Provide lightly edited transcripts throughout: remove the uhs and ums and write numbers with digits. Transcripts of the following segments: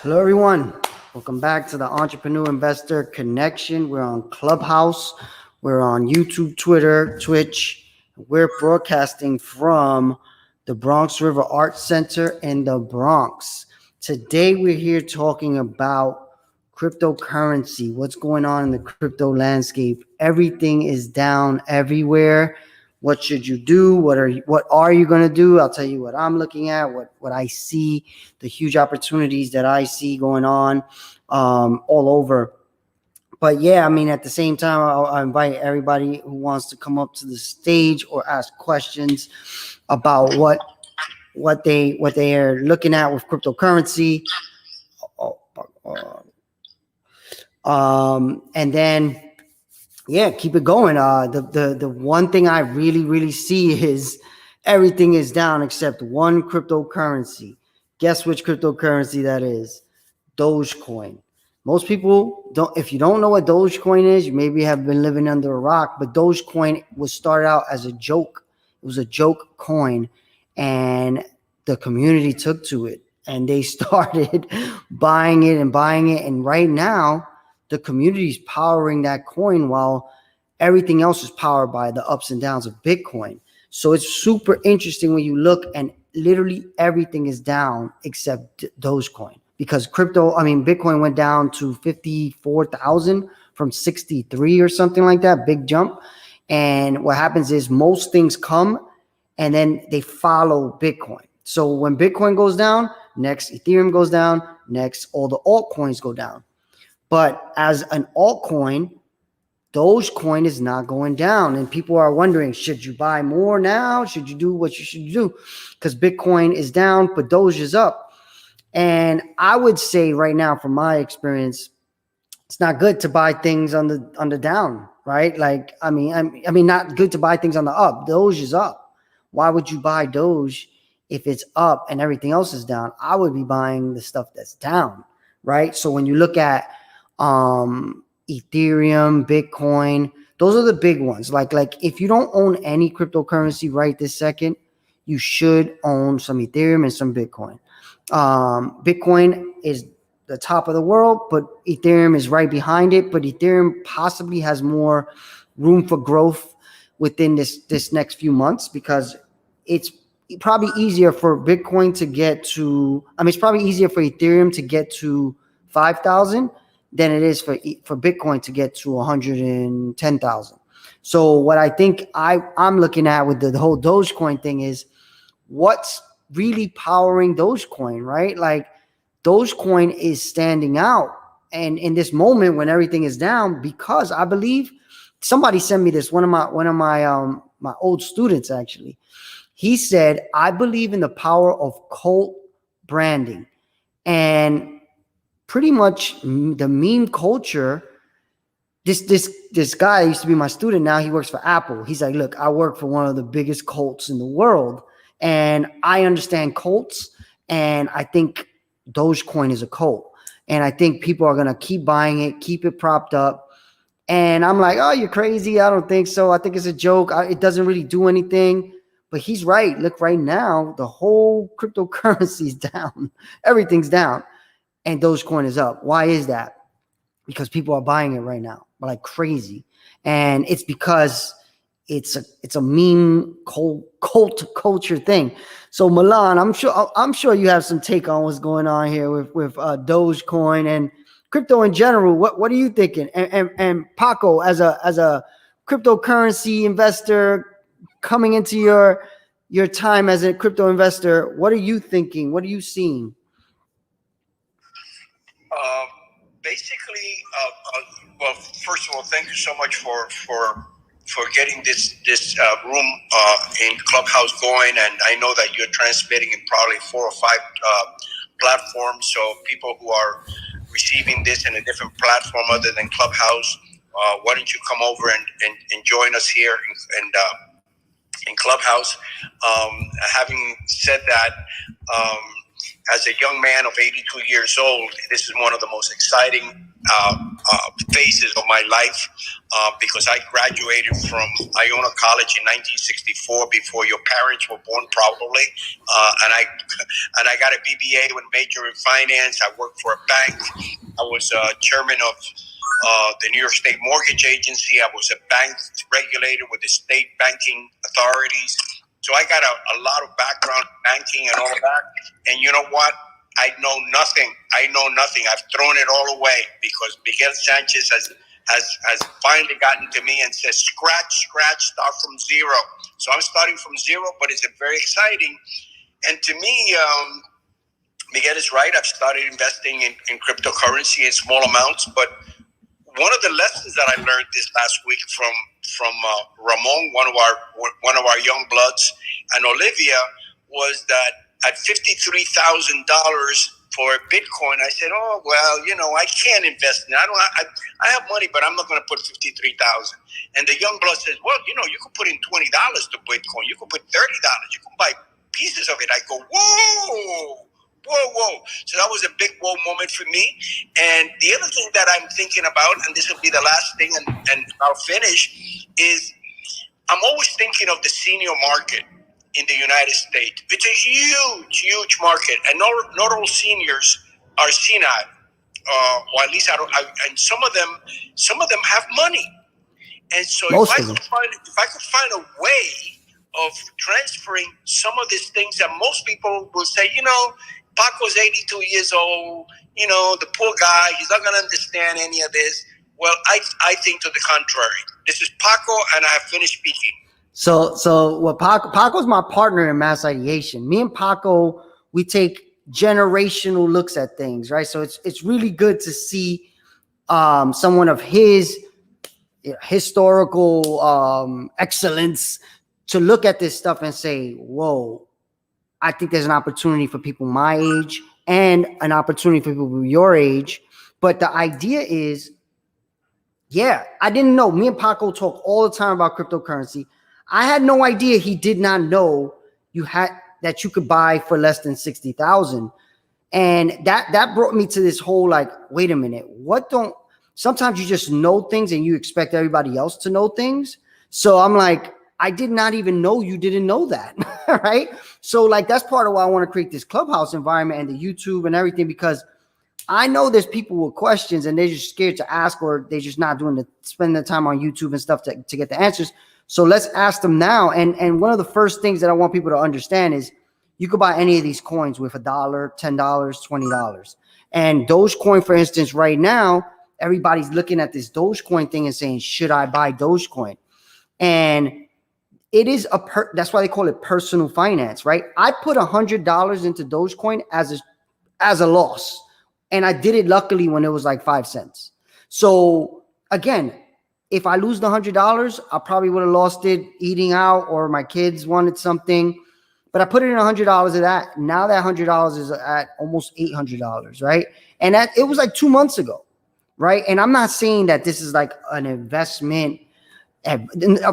Hello, everyone. Welcome back to the Entrepreneur Investor Connection. We're on Clubhouse. We're on YouTube, Twitter, Twitch. We're broadcasting from the Bronx River Art Center in the Bronx. Today, we're here talking about cryptocurrency, what's going on in the crypto landscape. Everything is down everywhere. What should you do? What are you going to do? I'll tell you what I'm looking at, what I see, the huge opportunities that I see going on all over. But yeah, I mean, at the same time, I invite everybody who wants to come up to the stage or ask questions about what they are looking at with cryptocurrency. And then yeah, keep it going. The one thing I really see is everything is down except one cryptocurrency. Guess which cryptocurrency that is? Dogecoin. Most people don't. If you don't know what Dogecoin is, you maybe have been living under a rock. But Dogecoin was started out as a joke. It was a joke coin, and the community took to it, and they started buying it. And right now, the community is powering that coin while everything else is powered by the ups and downs of Bitcoin. So it's super interesting when you look and literally everything is down except Dogecoin because Bitcoin went down to 54,000 from 63 or something like that, big jump. And what happens is most things come and then they follow Bitcoin. So when Bitcoin goes down, next Ethereum goes down, next all the altcoins go down. But as an altcoin, Dogecoin is not going down. And people are wondering, should you buy more now? Should you do what you should do? Because Bitcoin is down, but Doge is up. And I would say right now, from my experience, it's not good to buy things on the down, right? Like, I mean, not good to buy things on the up. Doge is up. Why would you buy Doge if it's up and everything else is down? I would be buying the stuff that's down, right? So when you look at Ethereum, Bitcoin, those are the big ones. Like if you don't own any cryptocurrency right this second, you should own some Ethereum and some Bitcoin. Bitcoin is the top of the world, but Ethereum is right behind it. But Ethereum possibly has more room for growth within this next few months because it's probably easier for Bitcoin to get to, it's probably easier for Ethereum to get to 5,000 than it is for Bitcoin to get to 110,000. So what I think I'm looking at with the whole Dogecoin thing is what's really powering Dogecoin, right? Like Dogecoin is standing out. And in this moment when everything is down, because I believe somebody sent me this, one of my old students actually, he said, I believe in the power of cult branding. And pretty much the meme culture, this guy used to be my student. Now he works for Apple. He's like, look, I work for one of the biggest cults in the world. And I understand cults. And I think Dogecoin is a cult. And I think people are going to keep buying it, keep it propped up. And I'm like, oh, you're crazy. I don't think so. I think it's a joke. It doesn't really do anything. But he's right. Look, right now, the whole cryptocurrency is down. Everything's down. And Dogecoin is up. Why is that? Because people are buying it right now, like crazy. And it's because it's a meme cult culture thing. So Milan, I'm sure you have some take on what's going on here with Dogecoin and crypto in general. What are you thinking? And Paco, as a cryptocurrency investor coming into your time as a crypto investor, what are you thinking? What are you seeing? Basically, well, first of all, thank you so much for getting this room in Clubhouse going, and I know that you're transmitting in probably 4 or 5 platforms. So people who are receiving this in a different platform other than Clubhouse, why don't you come over and join us here in Clubhouse? Having said that, as a young man of 82 years old, this is one of the most exciting phases of my life because I graduated from Iona College in 1964, before your parents were born, probably, and I got a BBA with major in finance. I worked for a bank. I was chairman of the New York State Mortgage Agency. I was a bank regulator with the state banking authorities. So I got a lot of background in banking and all of that. And you know what? I know nothing. I've thrown it all away because Miguel Sanchez has finally gotten to me and says, scratch, start from zero. So I'm starting from zero, but it's very exciting. And to me, Miguel is right. I've started investing in cryptocurrency in small amounts, but one of the lessons that I learned this last week from Ramon, one of our young bloods, and Olivia, was that at $53,000 for a Bitcoin, I said, "Oh well, I can't invest in it. I have money, but I'm not going to put $53,000." And the young blood says, "Well, you could put in $20 to Bitcoin. You could put $30. You can buy pieces of it." I go, "Whoa." So that was a big whoa moment for me. And the other thing that I'm thinking about, and this will be the last thing, and I'll finish, is I'm always thinking of the senior market in the United States. It's a huge market, and not all seniors are senile, or at least and some of them have money. And so if I could find a way of transferring some of these things that most people will say, Paco's 82 years old, the poor guy, he's not going to understand any of this. Well, I think to the contrary. This is Paco, and I have finished speaking. So what Paco's my partner in mass ideation. Me and Paco, we take generational looks at things, right? So it's really good to see someone of his historical excellence to look at this stuff and say, whoa, I think there's an opportunity for people my age and an opportunity for people your age. But the idea is, I didn't know. Me and Paco talk all the time about cryptocurrency. I had no idea he did not know that you could buy for less than 60,000. And that brought me to this whole, like, wait a minute, sometimes you just know things and you expect everybody else to know things. So I'm like, I did not even know you didn't know that, right? So like, that's part of why I want to create this Clubhouse environment and the YouTube and everything, because I know there's people with questions and they're just scared to ask, or they're just not spending the time on YouTube and stuff to get the answers. So let's ask them now. And one of the first things that I want people to understand is you could buy any of these coins with $1, $10, $20. And Dogecoin, for instance, right now, everybody's looking at this Dogecoin thing and saying, should I buy Dogecoin? And it is that's why they call it personal finance, right? I put $100 into Dogecoin as a loss. And I did it luckily when it was like 5 cents. So again, if I lose the $100, I probably would have lost it eating out, or my kids wanted something. But I put in $100 of that. Now that $100 is at almost $800, right? And it was like 2 months ago, right? And I'm not saying that this is like an investment.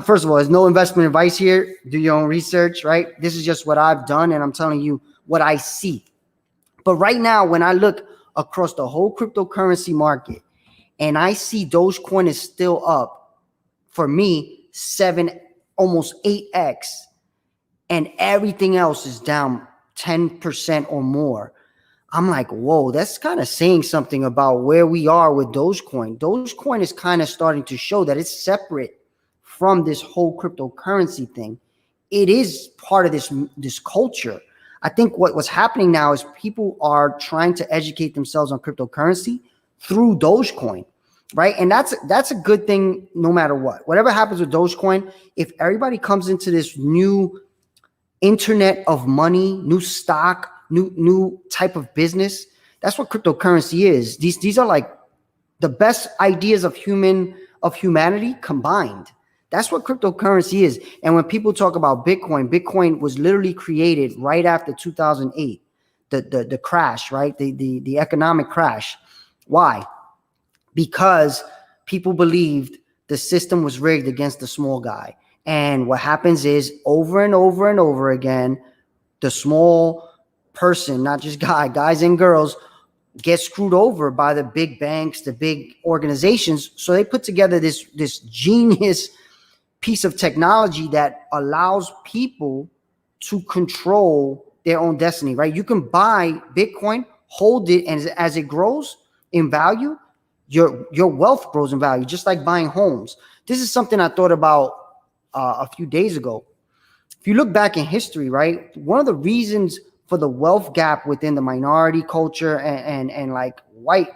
First of all, there's no investment advice here. Do your own research, right? This is just what I've done, and I'm telling you what I see. But right now, when I look across the whole cryptocurrency market, and I see Dogecoin is still up, for me, 7, almost 8x, and everything else is down 10% or more. I'm like, whoa, that's kind of saying something about where we are with Dogecoin. Dogecoin is kind of starting to show that it's separate from this whole cryptocurrency thing. It is part of this culture. I think what's happening now is people are trying to educate themselves on cryptocurrency through Dogecoin, right? And that's a good thing no matter what. Whatever happens with Dogecoin, if everybody comes into this new internet of money, new stock, new type of business, that's what cryptocurrency is. These are like the best ideas of humanity combined. That's what cryptocurrency is. And when people talk about Bitcoin was literally created right after 2008, the crash, right? The economic crash. Why? Because people believed the system was rigged against the small guy. And what happens is over and over and over again, the small person, not just guys and girls, get screwed over by the big banks, the big organizations. So they put together this genius piece of technology that allows people to control their own destiny, right? You can buy Bitcoin, hold it, and as it grows in value, your wealth grows in value, just like buying homes. This is something I thought about a few days ago. If you look back in history, right, one of the reasons for the wealth gap within the minority culture and like white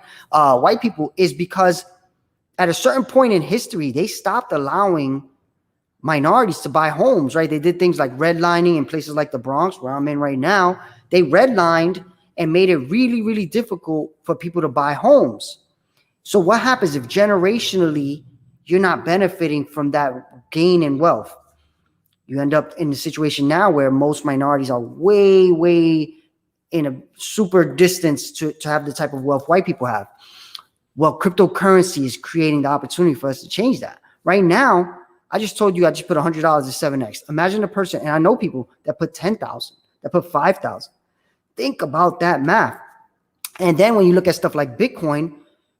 people is because at a certain point in history, they stopped allowing minorities to buy homes, right? They did things like redlining in places like the Bronx, where I'm in right now. They redlined and made it really, really difficult for people to buy homes. So what happens if generationally you're not benefiting from that gain in wealth? You end up in a situation now where most minorities are way, way in a super distance to have the type of wealth white people have. Well, cryptocurrency is creating the opportunity for us to change that. Right now, I just told you I just put $100 to 7x. Imagine a person, and I know people that put 10,000, that put 5,000. Think about that math. And then when you look at stuff like Bitcoin,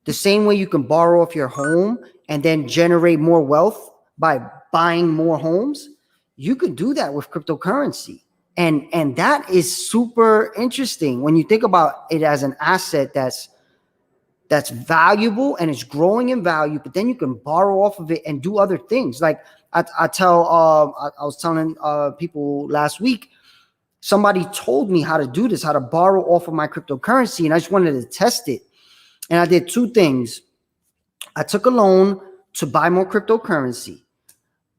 the same way you can borrow off your home and then generate more wealth by buying more homes, you could do that with cryptocurrency. And that is super interesting when you think about it as an asset that's valuable and it's growing in value, but then you can borrow off of it and do other things. Like I was telling people last week, somebody told me how to do this, how to borrow off of my cryptocurrency, and I just wanted to test it. And I did two things. I took a loan to buy more cryptocurrency.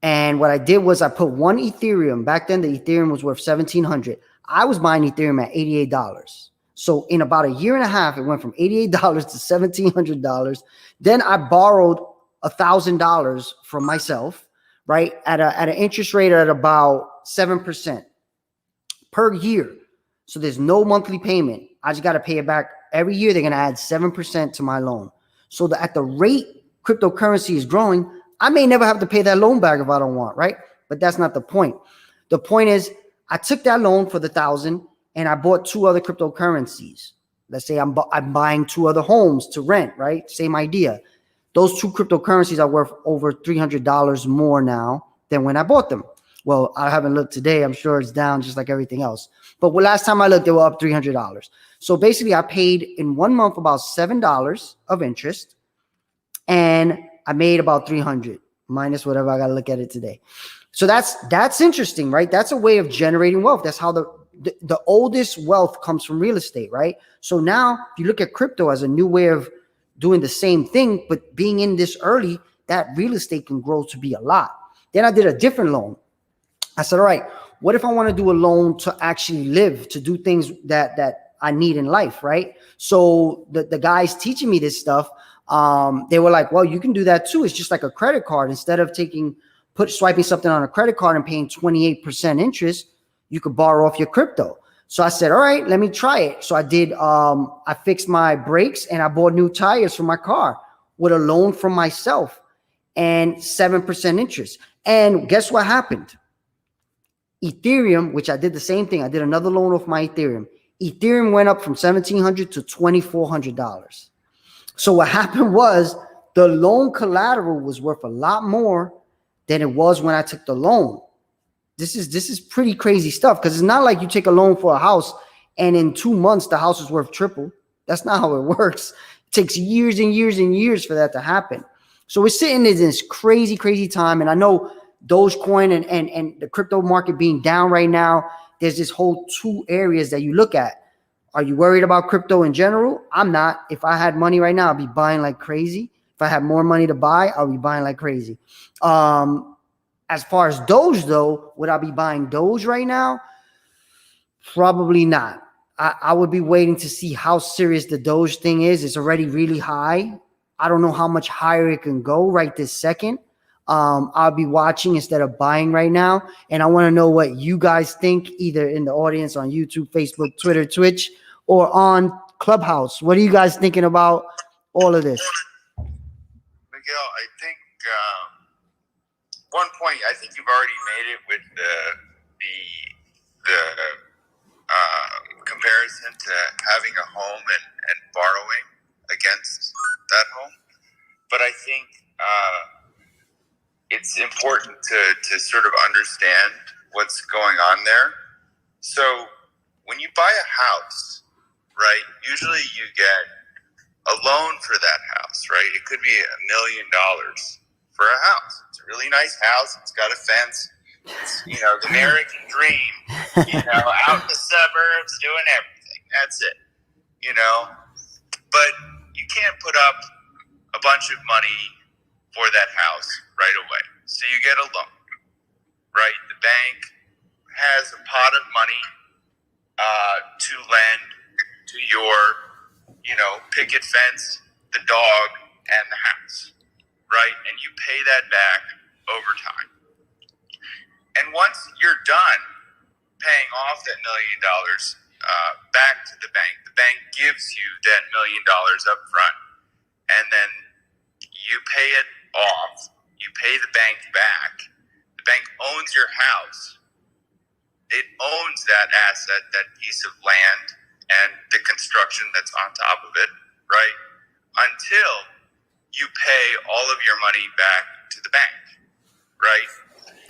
And what I did was I put one Ethereum. Back then, the Ethereum was worth $1,700. I was buying Ethereum at $88. So in about a year and a half, it went from $88 to $1,700. Then I borrowed $1,000 from myself, right, at an interest rate at about 7% per year. So there's no monthly payment. I just got to pay it back every year. They're going to add 7% to my loan. So that at the rate cryptocurrency is growing, I may never have to pay that loan back if I don't want, right? But that's not the point. The point is I took that loan for the $1,000 and I bought two other cryptocurrencies. Let's say I'm buying two other homes to rent, right? Same idea. Those two cryptocurrencies are worth over $300 more now than when I bought them. Well, I haven't looked today. I'm sure it's down just like everything else. But last time I looked, they were up $300. So basically, I paid in 1 month about $7 of interest, and I made about $300 minus whatever I got to look at it today. So that's interesting, right? That's a way of generating wealth. That's how the oldest wealth comes from real estate, right? So now if you look at crypto as a new way of doing the same thing, but being in this early, that real estate can grow to be a lot. Then I did a different loan. I said, all right, what if I want to do a loan to actually live, to do things that I need in life, right? So the guys teaching me this stuff, they were like, well, you can do that too. It's just like a credit card. Instead of swiping something on a credit card and paying 28% interest, you could borrow off your crypto. So I said, all right, let me try it. So I did, I fixed my brakes and I bought new tires for my car with a loan from myself and 7% interest. And guess what happened? Ethereum, which I did the same thing. I did another loan off my Ethereum. Ethereum went up from $1,700 to $2,400. So what happened was the loan collateral was worth a lot more than it was when I took the loan. This is pretty crazy stuff, because it's not like you take a loan for a house and in 2 months the house is worth triple. That's not how it works. It takes years and years and years for that to happen. So we're sitting in this crazy, crazy time. And I know Dogecoin and the crypto market being down right now, there's this whole two areas that you look at. Are you worried about crypto in general? I'm not. If I had money right now, I'd be buying like crazy. If I had more money to buy, I'll be buying like crazy. As far as Doge, though, would I be buying Doge right now? Probably not. I would be waiting to see how serious the Doge thing is. It's already really high. I don't know how much higher it can go right this second. I'll be watching instead of buying right now. And I want to know what you guys think, either in the audience on YouTube, Facebook, Twitter, Twitch, or on Clubhouse. What are you guys thinking about all of this? Miguel, I think one point, I think you've already made it with the comparison comparison to having a home and borrowing against that home. But I think it's important to sort of understand what's going on there. So when you buy a house, right, usually you get a loan for that house, right? It could be $1 million for a house. It's a really nice house. It's got a fence. It's, you know, the American dream, you know, out in the suburbs doing everything. That's it, you know. But you can't put up a bunch of money for that house right away. So you get a loan, right? The bank has a pot of money to lend to your, you know, picket fence, the dog, and the house, right? And you pay that back over time. And once you're done paying off that $1 million back to the bank gives you that $1 million up front, and then you pay it off, you pay the bank back. The bank owns your house. It owns that asset, that piece of land, and the construction that's on top of it, right? Until you pay all of your money back to the bank, right?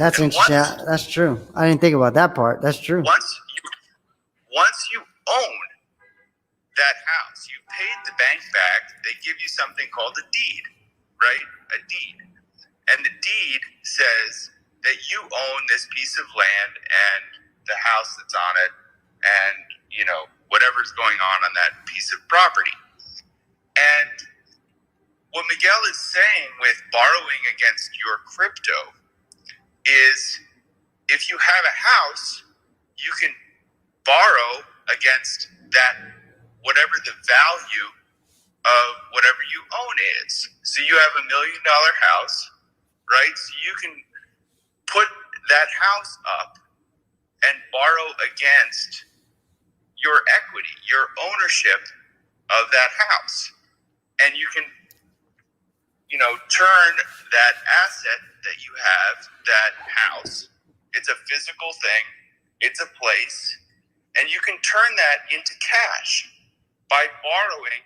That's interesting. That's true. I didn't think about that part. That's true. Once you own that house, you paid the bank back, they give you something called a deed, right? A deed. And the deed says that you own this piece of land and the house that's on it and, you know, whatever's going on that piece of property. And what Miguel is saying with borrowing against your crypto is if you have a house, you can borrow against that, whatever the value of whatever you own is. So you have $1 million house, right? So you can put that house up and borrow against your equity, your ownership of that house. And you can, you know, turn that asset that you have, that house, it's a physical thing, it's a place, and you can turn that into cash by borrowing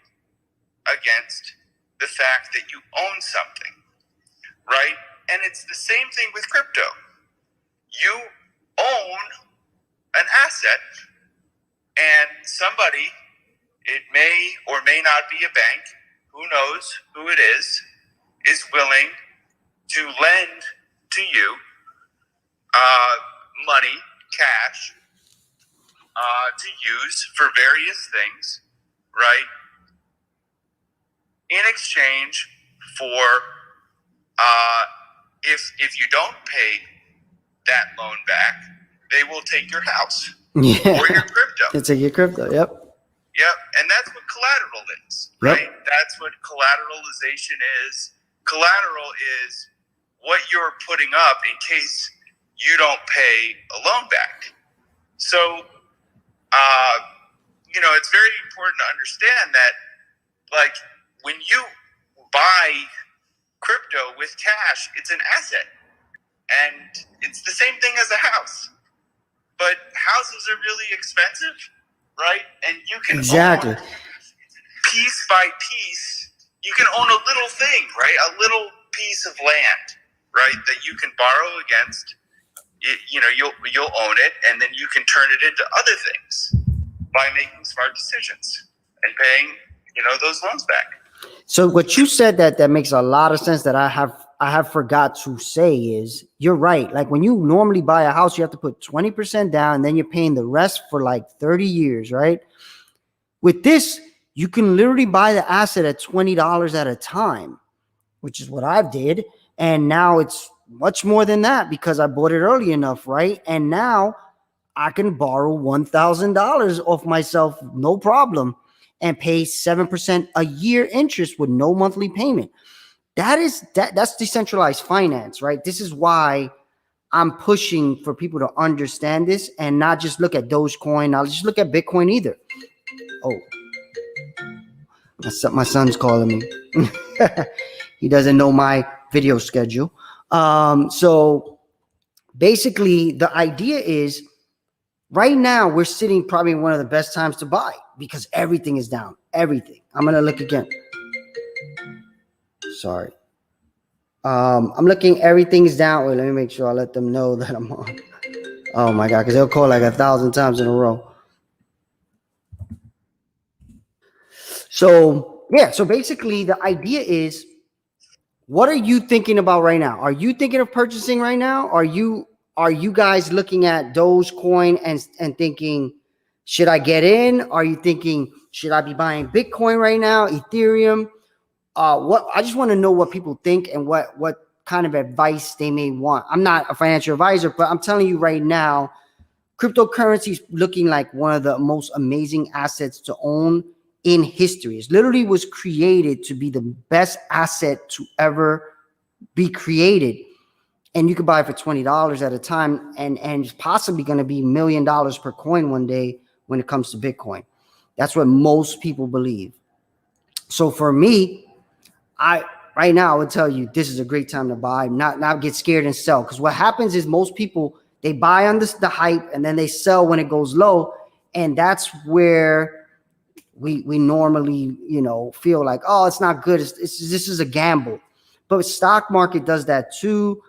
against the fact that you own something, right? And it's the same thing with crypto. You own an asset, and somebody, it may or may not be a bank, who knows who it is willing to lend to you money, cash, to use for various things, right? In exchange for if you don't pay that loan back, they will take your house or your crypto. They'll take your crypto, yep. Yep, and that's what collateral is, right? Yep. That's what collateralization is. Collateral is what you're putting up in case you don't pay a loan back. So, you know, it's very important to understand that, like, when you buy crypto with cash, it's an asset. And it's the same thing as a house. But houses are really expensive, right? And you can own piece by piece, you can own a little thing, right? A little piece of land, right? That you can borrow against. You know, you'll own it, and then you can turn it into other things by making smart decisions and paying, you know, those loans back. So what you said that makes a lot of sense that I have forgot to say is you're right. Like when you normally buy a house, you have to put 20% down, and then you're paying the rest for like 30 years, right? With this, you can literally buy the asset at $20 at a time, which is what I did. And now it's much more than that because I bought it early enough, right? And now I can borrow $1,000 off myself, no problem, and pay 7% a year interest with no monthly payment. That's decentralized finance, right? This is why I'm pushing for people to understand this and not just look at Dogecoin, not just look at Bitcoin either. Oh, my son's calling me. He doesn't know my video schedule. So basically the idea is right now we're sitting probably in one of the best times to buy because everything is down. Everything. I'm gonna look again. Sorry. I'm looking. Everything's down. Wait, let me make sure I let them know that I'm on. Oh my God, because they'll call like 1,000 times in a row. So yeah. So basically, the idea is, what are you thinking about right now? Are you thinking of purchasing right now? Are you guys looking at Dogecoin and thinking, should I get in? Are you thinking, should I be buying Bitcoin right now? Ethereum? What I just want to know what people think and what kind of advice they may want. I'm not a financial advisor, but I'm telling you right now, cryptocurrency is looking like one of the most amazing assets to own in history. It literally was created to be the best asset to ever be created. And you could buy it for $20 at a time, and it's possibly going to be $1 million per coin one day when it comes to Bitcoin. That's what most people believe. So for me, right now I would tell you this is a great time to buy, not get scared and sell. Because what happens is most people, they buy on the hype and then they sell when it goes low, and that's where we normally, feel like, oh, it's not good. This is a gamble. But stock market does that too.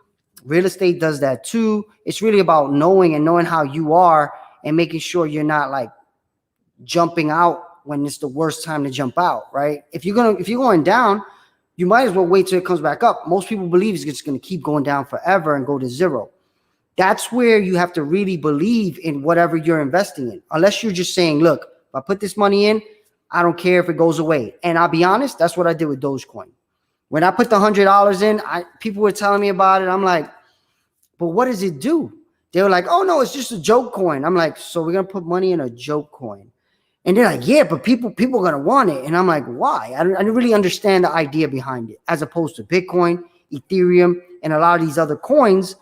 Real estate does that too. It's really about knowing how you are and making sure you're not like jumping out when it's the worst time to jump out, right? If you're going down, you might as well wait till it comes back up. Most people believe it's just going to keep going down forever and go to zero. That's where you have to really believe in whatever you're investing in. Unless you're just saying, look, if I put this money in, I don't care if it goes away. And I'll be honest, that's what I did with Dogecoin. When I put the $100 in, people were telling me about it. I'm like, but what does it do? They were like, oh, no, it's just a joke coin. I'm like, so we're going to put money in a joke coin. And they're like, yeah, but people are going to want it. And I'm like, why? I don't really understand the idea behind it. As opposed to Bitcoin, Ethereum, and a lot of these other coins,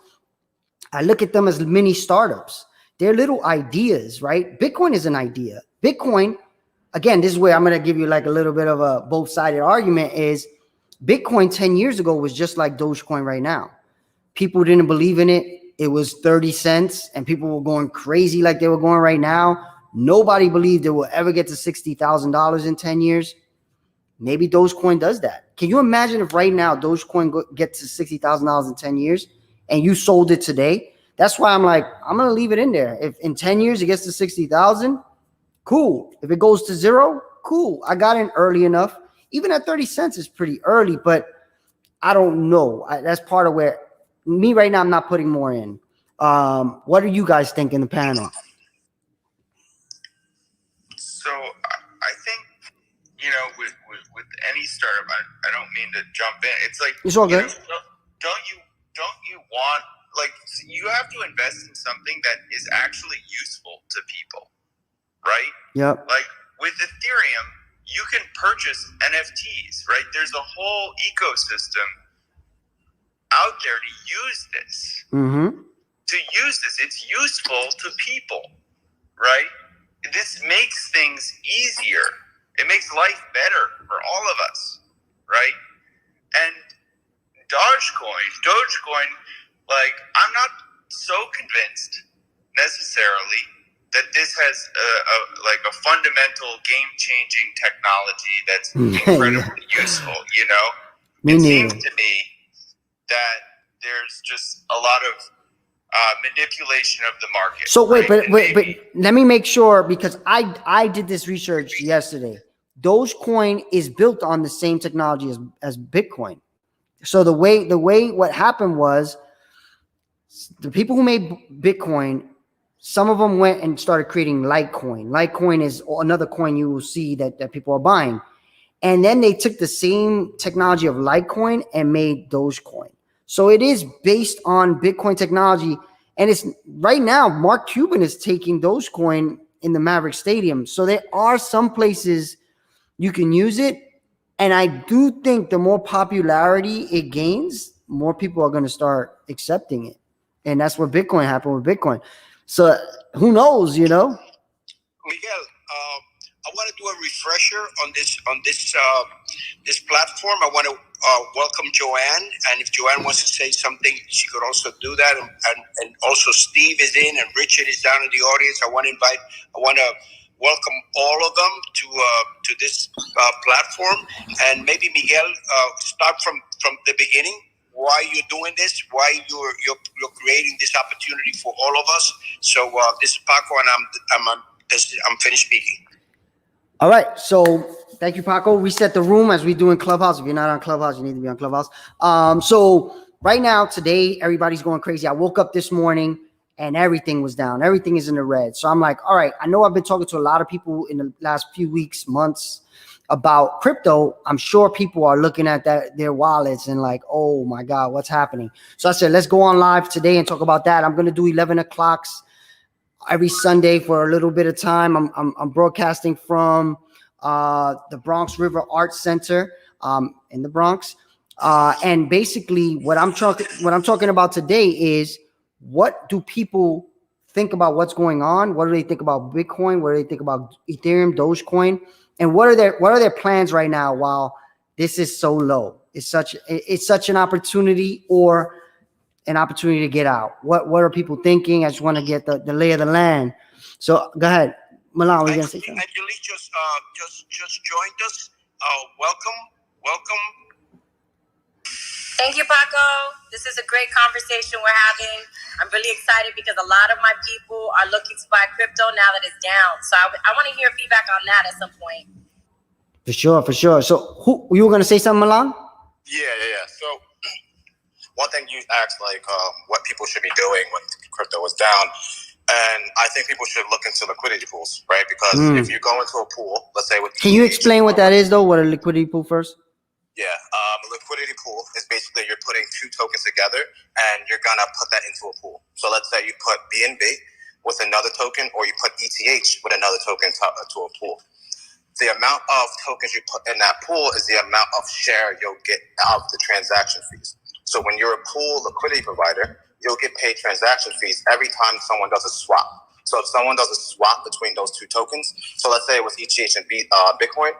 I look at them as mini startups. They're little ideas, right? Bitcoin is an idea. Bitcoin, again, this is where I'm going to give you like a little bit of a both-sided argument, is Bitcoin 10 years ago was just like Dogecoin right now. People didn't believe in it. It was 30 cents and people were going crazy like they were going right now. Nobody believed it will ever get to $60,000 in 10 years. Maybe Dogecoin does that. Can you imagine if right now Dogecoin gets to $60,000 in 10 years and you sold it today? That's why I'm like, I'm going to leave it in there. If in 10 years it gets to 60,000, cool. If it goes to zero, cool. I got in early enough. Even at 30 cents is pretty early, but I don't know. That's part of where me right now, I'm not putting more in. What do you guys think in the panel? So I think, with any startup, I don't mean to jump in. It's like, it's all good. Don't you want, like, you have to invest in something that is actually useful to people, right? Yep. Like with Ethereum, you can purchase NFTs, right? There's a whole ecosystem out there to use this. Mm-hmm. To use this, it's useful to people, right? This makes things easier. It makes life better for all of us, right? And Dogecoin, like, I'm not so convinced necessarily that this has a fundamental game-changing technology that's incredibly useful. Me it neither. seems to me that there's just a lot of manipulation of the market. So wait, right? but let me make sure, because I did this research yesterday. Dogecoin is built on the same technology as Bitcoin. So the way what happened was, the people who made Bitcoin, some of them went and started creating Litecoin. Litecoin is another coin you will see that people are buying. And then they took the same technology of Litecoin and made Dogecoin. So it is based on Bitcoin technology. And it's right now, Mark Cuban is taking Dogecoin in the Maverick Stadium. So there are some places you can use it. And I do think the more popularity it gains, more people are going to start accepting it. And that's what Bitcoin happened with Bitcoin. So who knows, Miguel, I want to do a refresher on this platform. I want to welcome Joanne, and if Joanne wants to say something, she could also do that. And also Steve is in, and Richard is down in the audience. I want to welcome all of them to this platform. And maybe Miguel, start from the beginning. Why you're doing this? Why you're creating this opportunity for all of us? So this is Paco, and I'm finished speaking. All right, so thank you, Paco. Reset the room as we do in Clubhouse. If you're not on Clubhouse, you need to be on Clubhouse. So right now, today, everybody's going crazy. I woke up this morning and everything was down. Everything is in the red. So I'm like, all right, I know I've been talking to a lot of people in the last few weeks, months about crypto. I'm sure people are looking at their wallets and like, oh my God, what's happening? So I said, let's go on live today and talk about that. I'm going to do 11 o'clocks every Sunday for a little bit of time. I'm broadcasting from the Bronx River Arts Center in the Bronx. And basically what I'm talking about today is, what do people think about what's going on? What do they think about Bitcoin? What do they think about Ethereum, Dogecoin? And what are their plans right now while this is so low? It's such an opportunity, or an opportunity to get out. What are people thinking? I just want to get the lay of the land. So go ahead, Milan. What are you gonna say? Angelique just joined us. Welcome. Thank you, Paco. This is a great conversation we're having. I'm really excited because a lot of my people are looking to buy crypto now that it's down. So I want to hear feedback on that at some point. For sure. So who you were gonna say something, Milan? Yeah. So one thing you asked, like, what people should be doing when crypto was down. And I think people should look into liquidity pools, right? Because if you go into a pool, let's say with Can you explain what that is, though? What a liquidity pool first? Yeah, a liquidity pool is basically you're putting two tokens together and you're gonna put that into a pool. So let's say you put BNB with another token, or you put ETH with another token to a pool. The amount of tokens you put in that pool is the amount of share you'll get out of the transaction fees. So when you're a pool liquidity provider, you'll get paid transaction fees every time someone does a swap. So if someone does a swap between those two tokens, so let's say it was ETH and Bitcoin,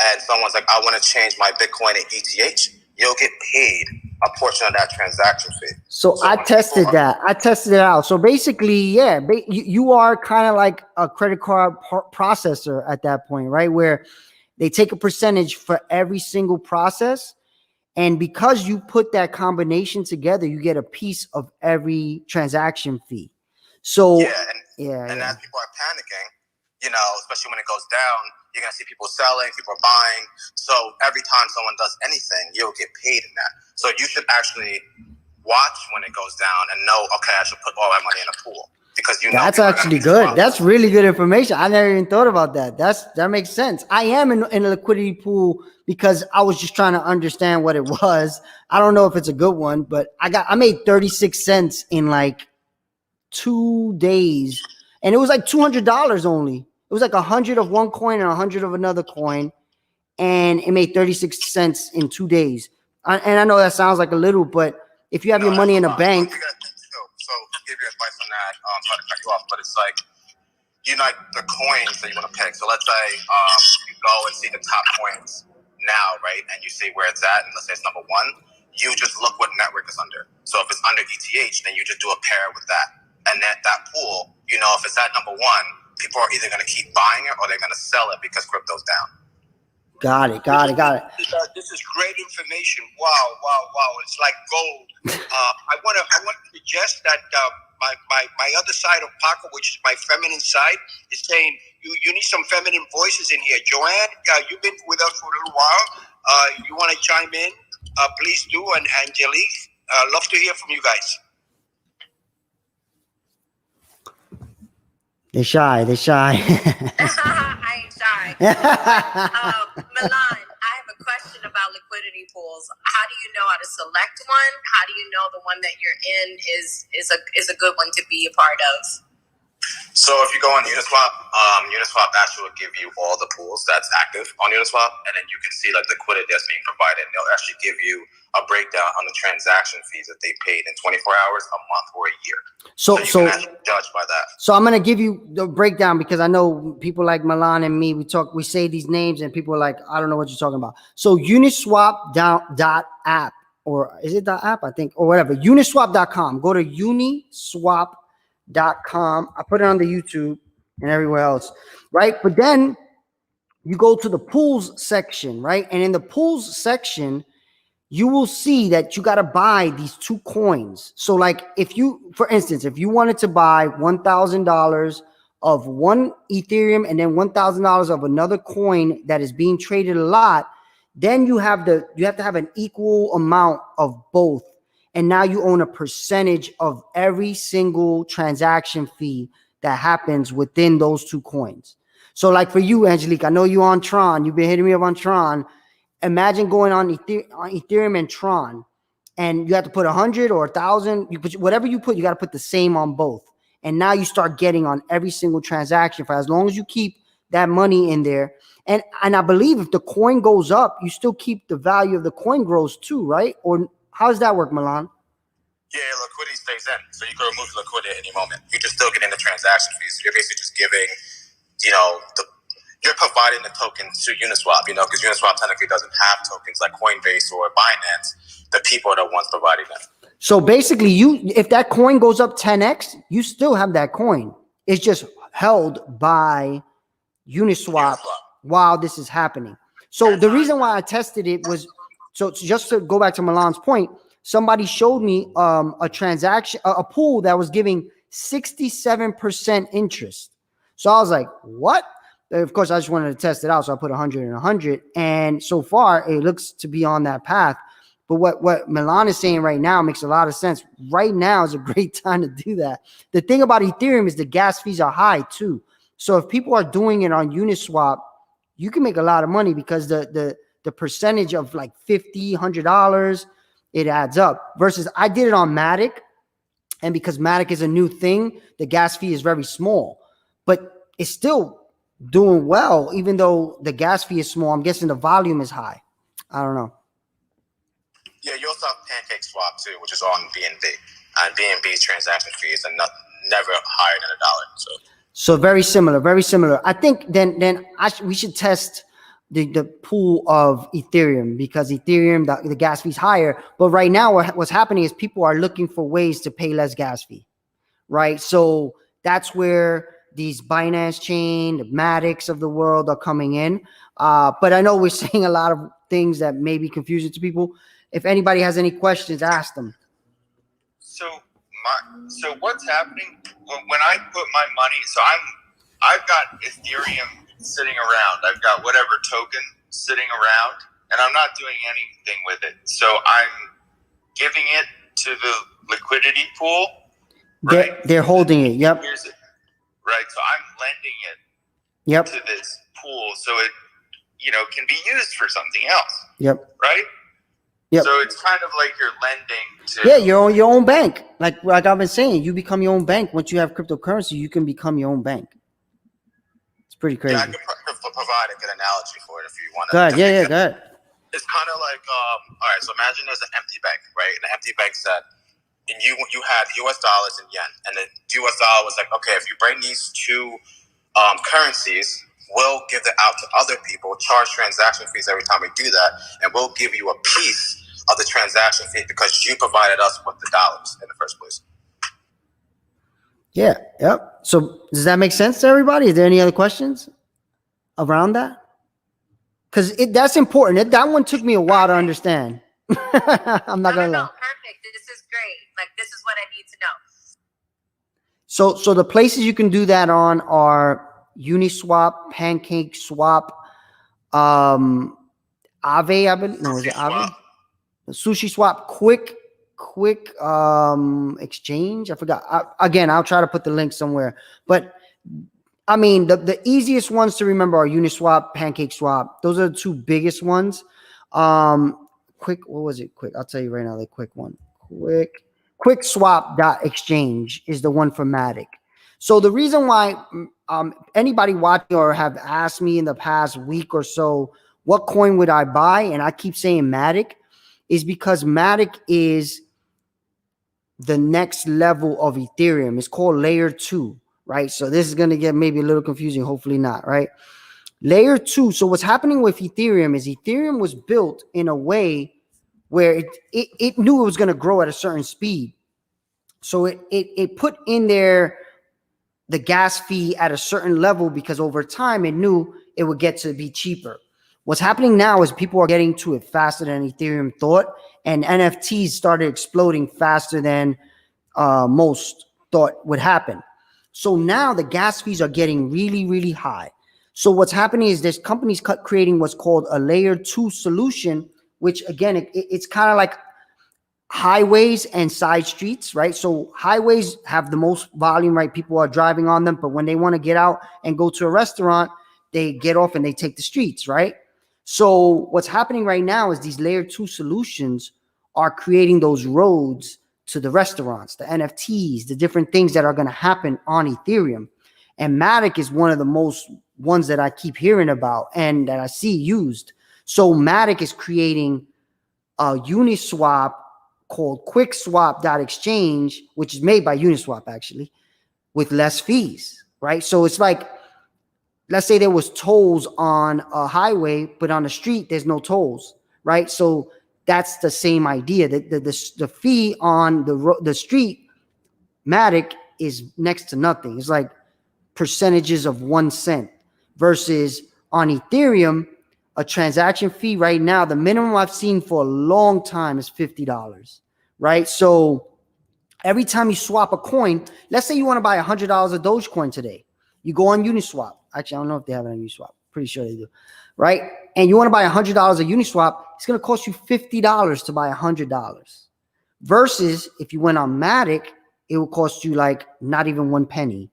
and someone's like, I want to change my Bitcoin to ETH, you'll get paid a portion of that transaction fee. So I tested that. I tested it out. So basically, yeah, you are kind of like a credit card processor at that point, right? Where they take a percentage for every single process. And because you put that combination together, you get a piece of every transaction fee. So and as people are panicking, especially when it goes down, you're gonna see people selling, people are buying. So every time someone does anything, you'll get paid in that. So you should actually watch when it goes down and know, okay, I should put all my money in a pool, because that's actually good. That's really good information. I never even thought about that. That makes sense. I am in a liquidity pool because I was just trying to understand what it was. I don't know if it's a good one, but I made 36 cents in like 2 days, and it was like $200 only. It was like 100 of one coin and 100 of another coin, and it made 36 cents in 2 days. And I know that sounds like a little, but if you have your money in a bank. So to give you advice on that, sorry to cut you off, but it's like, the coins that you want to pick. So let's say you go and see the top coins now, right? And you see where it's at, and let's say it's number one. You just look what network is under. So if it's under ETH, then you just do a pair with that. And that pool, if it's at number one, people are either going to keep buying it or they're going to sell it because crypto's down. Got it. This is great information. Wow. It's like gold. I want to suggest that my other side of Paco, which is my feminine side, is saying you need some feminine voices in here. Joanne, you've been with us for a little while. You want to chime in? Please do. And Angelique, love to hear from you guys. They're shy. I ain't shy. Milan, I have a question about liquidity pools. How do you know how to select one? How do you know the one that you're in is a good one to be a part of? So if you go on Uniswap, Uniswap actually will give you all the pools that's active on Uniswap, and then you can see like liquidity that's being provided. And they'll actually give you a breakdown on the transaction fees that they paid in 24 hours, a month, or a year. So you can actually judge by that. So I'm gonna give you the breakdown because I know people like Milan and me. We say these names and people are like, I don't know what you're talking about. So Uniswap.app, or is it .app? I think, or whatever. Uniswap.com. Go to Uniswap.com. I put it on the YouTube and everywhere else, right? But then you go to the pools section, right? And in the pools section, you will see that you got to buy these 2 coins. So like if you, for instance, if you wanted to buy $1,000 of one Ethereum and then $1,000 of another coin that is being traded a lot, then you have to have an equal amount of both. And now you own a percentage of every single transaction fee that happens within those 2 coins. So like for you, Angelique, I know you on Tron. You've been hitting me up on Tron. Imagine going on Ethereum and Tron, and you have to put 100 or 1,000. You put whatever you put, you got to put the same on both. And now you start getting on every single transaction for as long as you keep that money in there. And I believe if the coin goes up, you still keep the value of the coin grows too, right? Or how does that work, Milan? Yeah, liquidity stays in. So you can remove the liquidity at any moment. You're just still getting the transaction fees. So you're basically just giving, you're providing the token to Uniswap, because Uniswap technically doesn't have tokens like Coinbase or Binance. The people are the ones providing them. So basically, if that coin goes up 10x, you still have that coin. It's just held by Uniswap while this is happening. So the reason why I tested it was, so just to go back to Milan's point, somebody showed me a transaction, a pool that was giving 67% interest. So I was like, what? Of course, I just wanted to test it out. So I put 100 and 100. And so far, it looks to be on that path. But what Milan is saying right now makes a lot of sense. Right now is a great time to do that. The thing about Ethereum is the gas fees are high too. So if people are doing it on Uniswap, you can make a lot of money because the percentage of like $50, $100, it adds up. Versus I did it on Matic. And because Matic is a new thing, the gas fee is very small. But it's still doing well, even though the gas fee is small. I'm guessing the volume is high. I don't know. Yeah, you also have Pancake Swap too, which is on BNB. And BNB's transaction fees are never higher than $1. So very similar, very similar. I think then we should test the pool of Ethereum because Ethereum, the gas fee is higher. But right now what's happening is people are looking for ways to pay less gas fee, right? So that's where these Binance chain, the Matics of the world are coming in. But I know we're saying a lot of things that may be confusing to people. If anybody has any questions, ask them. So what's happening when I put my money? So I've got Ethereum sitting around. I've got whatever token sitting around, and I'm not doing anything with it. So I'm giving it to the liquidity pool. Right? They're holding it. Yep. Here's it. Right. So I'm lending it. Yep. To this pool, so it can be used for something else. Yep. Right. Yep. So it's kind of like you're lending to. Yeah, you're on your own bank. Like I've been saying, you become your own bank. Once you have cryptocurrency, you can become your own bank. It's pretty crazy. Yeah, I can provide a good analogy for it if you want to. Go ahead. Yeah, go ahead. It's kind of like, all right, so imagine there's an empty bank, right? And the empty bank said, and you had US dollars and yen. And the US dollar was like, okay, if you bring these 2 currencies, we'll give it out to other people, charge transaction fees every time we do that, and we'll give you a piece of the transaction fee because you provided us with the dollars in the first place. Yeah. Yep. So does that make sense to everybody? Is there any other questions around that? Because that's important. That one took me a while to understand. I'm not gonna lie. Perfect. This is great. Like this is what I need to know. So the places you can do that on are Uniswap, Pancake Swap, Aave, I believe. No, is it Aave? Sushi Swap, quick exchange. I forgot. Again, I'll try to put the link somewhere. But I mean, the easiest ones to remember are Uniswap, Pancake Swap. Those are the 2 biggest ones. Quick, what was it? Quick, I'll tell you right now. The quick one. Quickswap.exchange is the one for Matic. So the reason why anybody watching or have asked me in the past week or so, what coin would I buy? And I keep saying Matic, is because Matic is the next level of Ethereum. It's called layer 2, right? So this is going to get maybe a little confusing. Hopefully not, right? Layer 2. So what's happening with Ethereum is Ethereum was built in a way where it knew it was going to grow at a certain speed. So it put in there the gas fee at a certain level because over time it knew it would get to be cheaper. What's happening now is people are getting to it faster than Ethereum thought, and NFTs started exploding faster than most thought would happen. So now the gas fees are getting really, really high. So what's happening is there's companies creating what's called a layer 2 solution, which again, it's kind of like highways and side streets, right? So highways have the most volume, right? People are driving on them, but when they want to get out and go to a restaurant, they get off and they take the streets, right? So what's happening right now is these layer 2 solutions are creating those roads to the restaurants, the NFTs, the different things that are going to happen on Ethereum. And Matic is one of the most ones that I keep hearing about and that I see used. So Matic is creating a Uniswap called QuickSwap.exchange, which is made by Uniswap actually, with less fees, right? So it's like, let's say there was tolls on a highway, but on the street, there's no tolls, right? So that's the same idea. The fee on the street, Matic, is next to nothing. It's like percentages of 1 cent versus on Ethereum, a transaction fee right now, the minimum I've seen for a long time is $50, right? So every time you swap a coin, let's say you want to buy $100 of Dogecoin today. You go on Uniswap. Actually, I don't know if they have it on Uniswap. Pretty sure they do, right? And you want to buy $100 of Uniswap, it's going to cost you $50 to buy $100. Versus if you went on Matic, it will cost you like not even 1 penny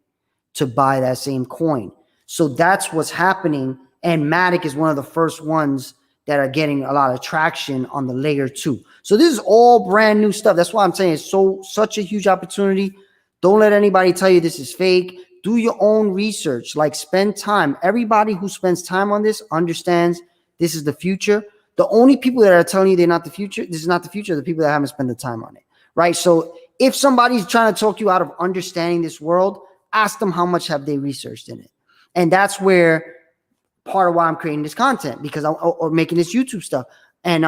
to buy that same coin. So that's what's happening. And Matic is one of the first ones that are getting a lot of traction on the layer 2. So this is all brand new stuff. That's why I'm saying it's such a huge opportunity. Don't let anybody tell you this is fake. Do your own research. Like, spend time. Everybody who spends time on this understands this is the future. The only people that are telling you they're not the future, this is not the future, are the people that haven't spent the time on it, right? So if somebody's trying to talk you out of understanding this world, ask them how much have they researched in it. And that's where part of why I'm creating this content, because or making this YouTube stuff and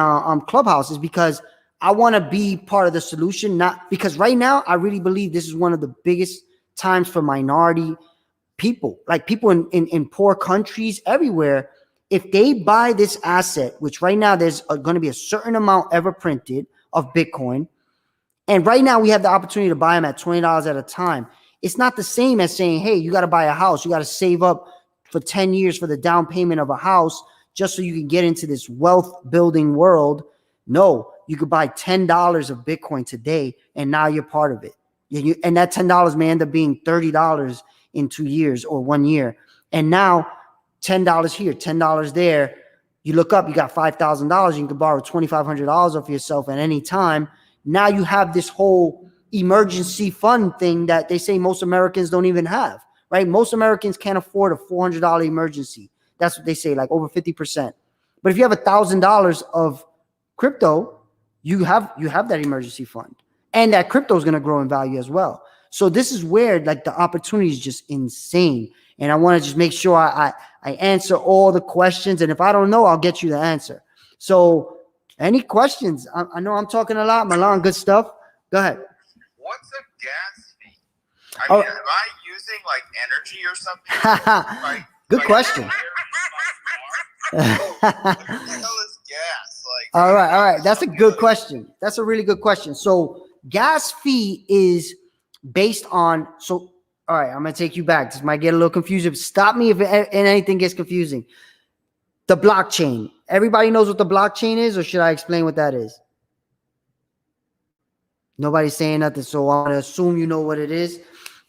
Clubhouse, is because I want to be part of the solution. Not because right now I really believe this is one of the biggest times for minority people, like people in poor countries everywhere. If they buy this asset, which right now there's going to be a certain amount ever printed of Bitcoin, and right now we have the opportunity to buy them at $20 at a time. It's not the same as saying, hey, you got to buy a house. You got to save up for 10 years for the down payment of a house just so you can get into this wealth building world. No, you could buy $10 of Bitcoin today, and now you're part of it. And that $10 may end up being $30 in 2 years or 1 year. And now $10 here, $10 there. You look up, you got $5,000. You can borrow $2,500 off yourself at any time. Now you have this whole emergency fund thing that they say most Americans don't even have, right? Most Americans can't afford a $400 emergency. That's what they say, like over 50%. But if you have $1,000 of crypto, you have that emergency fund. And that crypto is going to grow in value as well. So this is where like the opportunity is just insane. And I want to just make sure I answer all the questions. And if I don't know, I'll get you the answer. So any questions? I know I'm talking a lot, Milan, good stuff. Go ahead. What's a gas fee? I mean, am I using like energy or something? Good question. What the hell is gas? All right. That's a good question. That's a really good question. So gas fee is based on, all right, I'm going to take you back. This might get a little confusing. Stop me if anything gets confusing. The blockchain. Everybody knows what the blockchain is, or should I explain what that is? Nobody's saying nothing, so I'm going to assume you know what it is.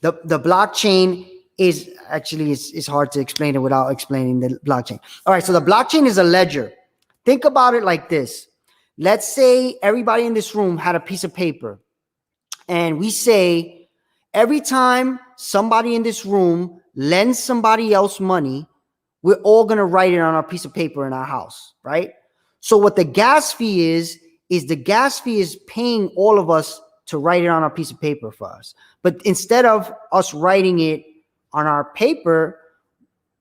The blockchain is actually, it's hard to explain it without explaining the blockchain. All right, so the blockchain is a ledger. Think about it like this. Let's say everybody in this room had a piece of paper, and we say Every time somebody in this room lends somebody else money, we're all going to write it on our piece of paper in our house, right? So what the gas fee is the gas fee is paying all of us to write it on our piece of paper for us. But instead of us writing it on our paper,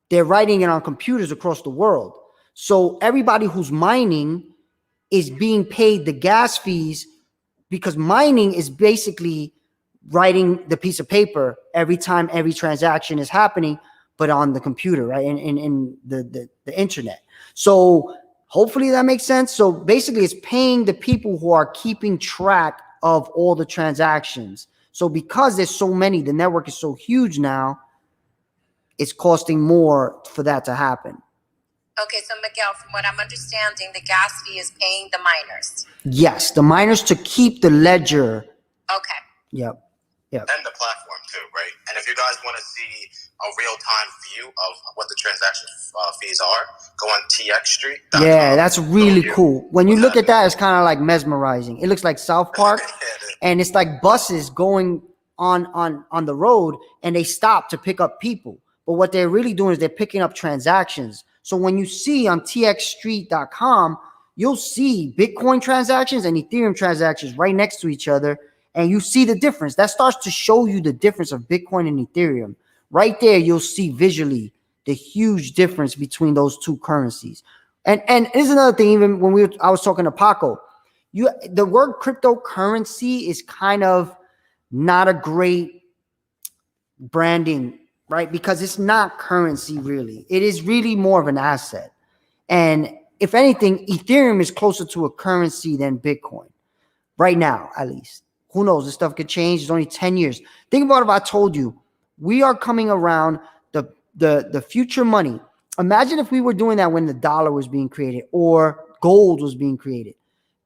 they're writing it on computers across the world. So everybody who's mining is being paid the gas fees, because mining is basically writing the piece of paper every time every transaction is happening, but on the computer, right? In the internet. So hopefully that makes sense. So basically it's paying the people who are keeping track of all the transactions. So because there's so many, the network is so huge now, it's costing more for that to happen. Okay, so Miguel, from what I'm understanding, the gas fee is paying the miners. Yes, the miners to keep the ledger. Okay. Yep. And the platform too, right? And if you guys want to see a real-time view of what the transaction fees are, go on TXStreet.com. Yeah, that's really cool. When you look at that, it's kind of like mesmerizing. It looks like South Park, and it's like buses going on the road, and they stop to pick up people. But what they're really doing is they're picking up transactions. So when you see on TXStreet.com, you'll see Bitcoin transactions and Ethereum transactions right next to each other. And you see the difference. That starts to show you the difference of Bitcoin and Ethereum. Right there, you'll see visually the huge difference between those two currencies. And here's another thing. Even when I was talking to Paco, the word cryptocurrency is kind of not a great branding, right? Because it's not currency really. It is really more of an asset. And if anything, Ethereum is closer to a currency than Bitcoin right now, at least. Who knows? This stuff could change. It's only 10 years. Think about if I told you we are coming around the future money. Imagine if we were doing that when the dollar was being created or gold was being created.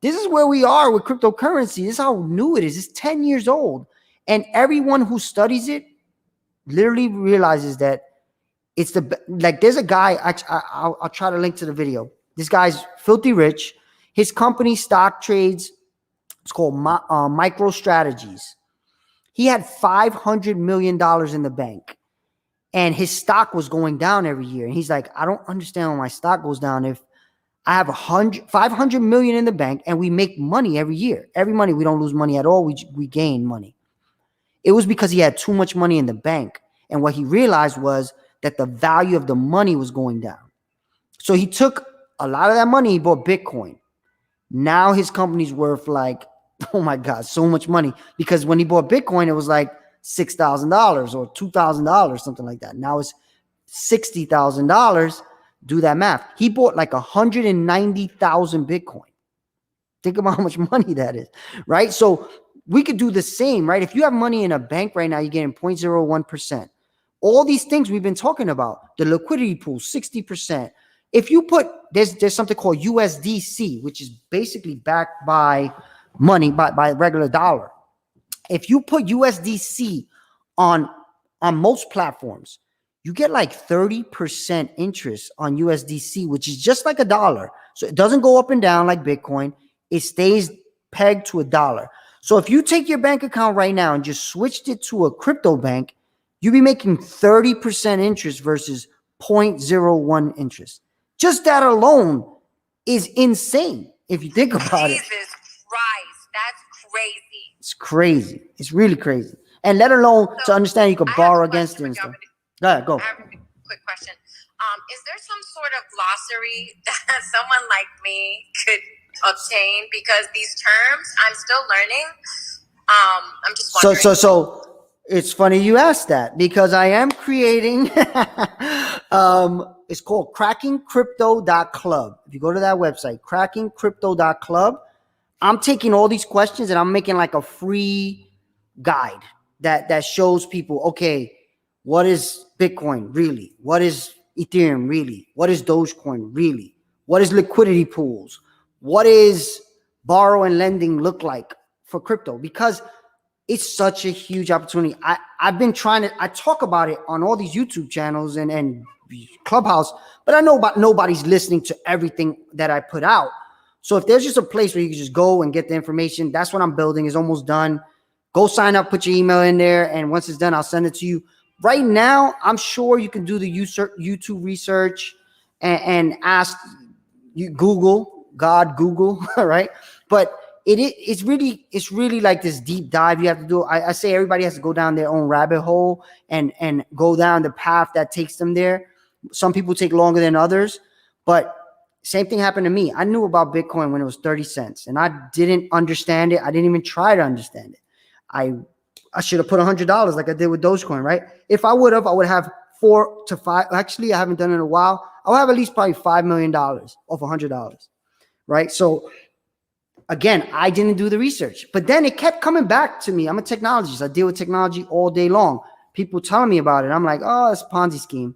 This is where we are with cryptocurrency. This is how new it is. It's 10 years old. And everyone who studies it literally realizes that it's there's a guy, I'll try to link to the video. This guy's filthy rich. His company stock trades. It's called MicroStrategies. He had $500 million in the bank, and his stock was going down every year. And he's like, I don't understand why my stock goes down if I have $500 million in the bank and we make money every year. Every money, we don't lose money at all. We gain money. It was because he had too much money in the bank. And what he realized was that the value of the money was going down. So he took a lot of that money, he bought Bitcoin. Now his company's worth like, oh my God, so much money. Because when he bought Bitcoin, it was like $6,000 or $2,000, something like that. Now it's $60,000. Do that math. He bought like 190,000 Bitcoin. Think about how much money that is, right? So we could do the same, right? If you have money in a bank right now, you're getting 0.01%. All these things we've been talking about, the liquidity pool, 60%. If you put, there's something called USDC, which is basically backed by money, by regular dollar. If you put USDC on most platforms, you get like 30% interest on USDC, which is just like a dollar. So it doesn't go up and down like Bitcoin. It stays pegged to a dollar. So if you take your bank account right now and just switched it to a crypto bank, you'd be making 30% interest versus 0.01 interest. Just that alone is insane if you think about it. Jesus Christ, that's crazy. It's crazy. It's really crazy. And let alone to understand you could borrow against it and stuff. Go ahead, go. I have a quick question. Is there some sort of glossary that someone like me could obtain? Because these terms, I'm still learning. I'm just wondering. So it's funny you asked that, because I am creating it's called crackingcrypto.club. If you go to that website, crackingcrypto.club, I'm taking all these questions and I'm making like a free guide that shows people, okay, what is Bitcoin really? What is Ethereum really? What is Dogecoin really? What is liquidity pools? What is borrow and lending look like for crypto? Because it's such a huge opportunity. I've been I talk about it on all these YouTube channels and Clubhouse, but I know nobody's listening to everything that I put out. So if there's just a place where you can just go and get the information, that's what I'm building. It's almost done. Go sign up, put your email in there, and once it's done, I'll send it to you. Right now, I'm sure you can do the YouTube research and ask you Google, right? But it's really like this deep dive you have to do. I say everybody has to go down their own rabbit hole and go down the path that takes them there. Some people take longer than others, but same thing happened to me. I knew about Bitcoin when it was 30 cents, and I didn't understand it. I didn't even try to understand it. I should have put $100 like I did with Dogecoin, right? If I would have 4 to 5. Actually, I haven't done it in a while. I'll have at least probably $5 million off $100, right? So again, I didn't do the research, but then it kept coming back to me. I'm a technologist. I deal with technology all day long. People telling me about it. I'm like, oh, it's a Ponzi scheme.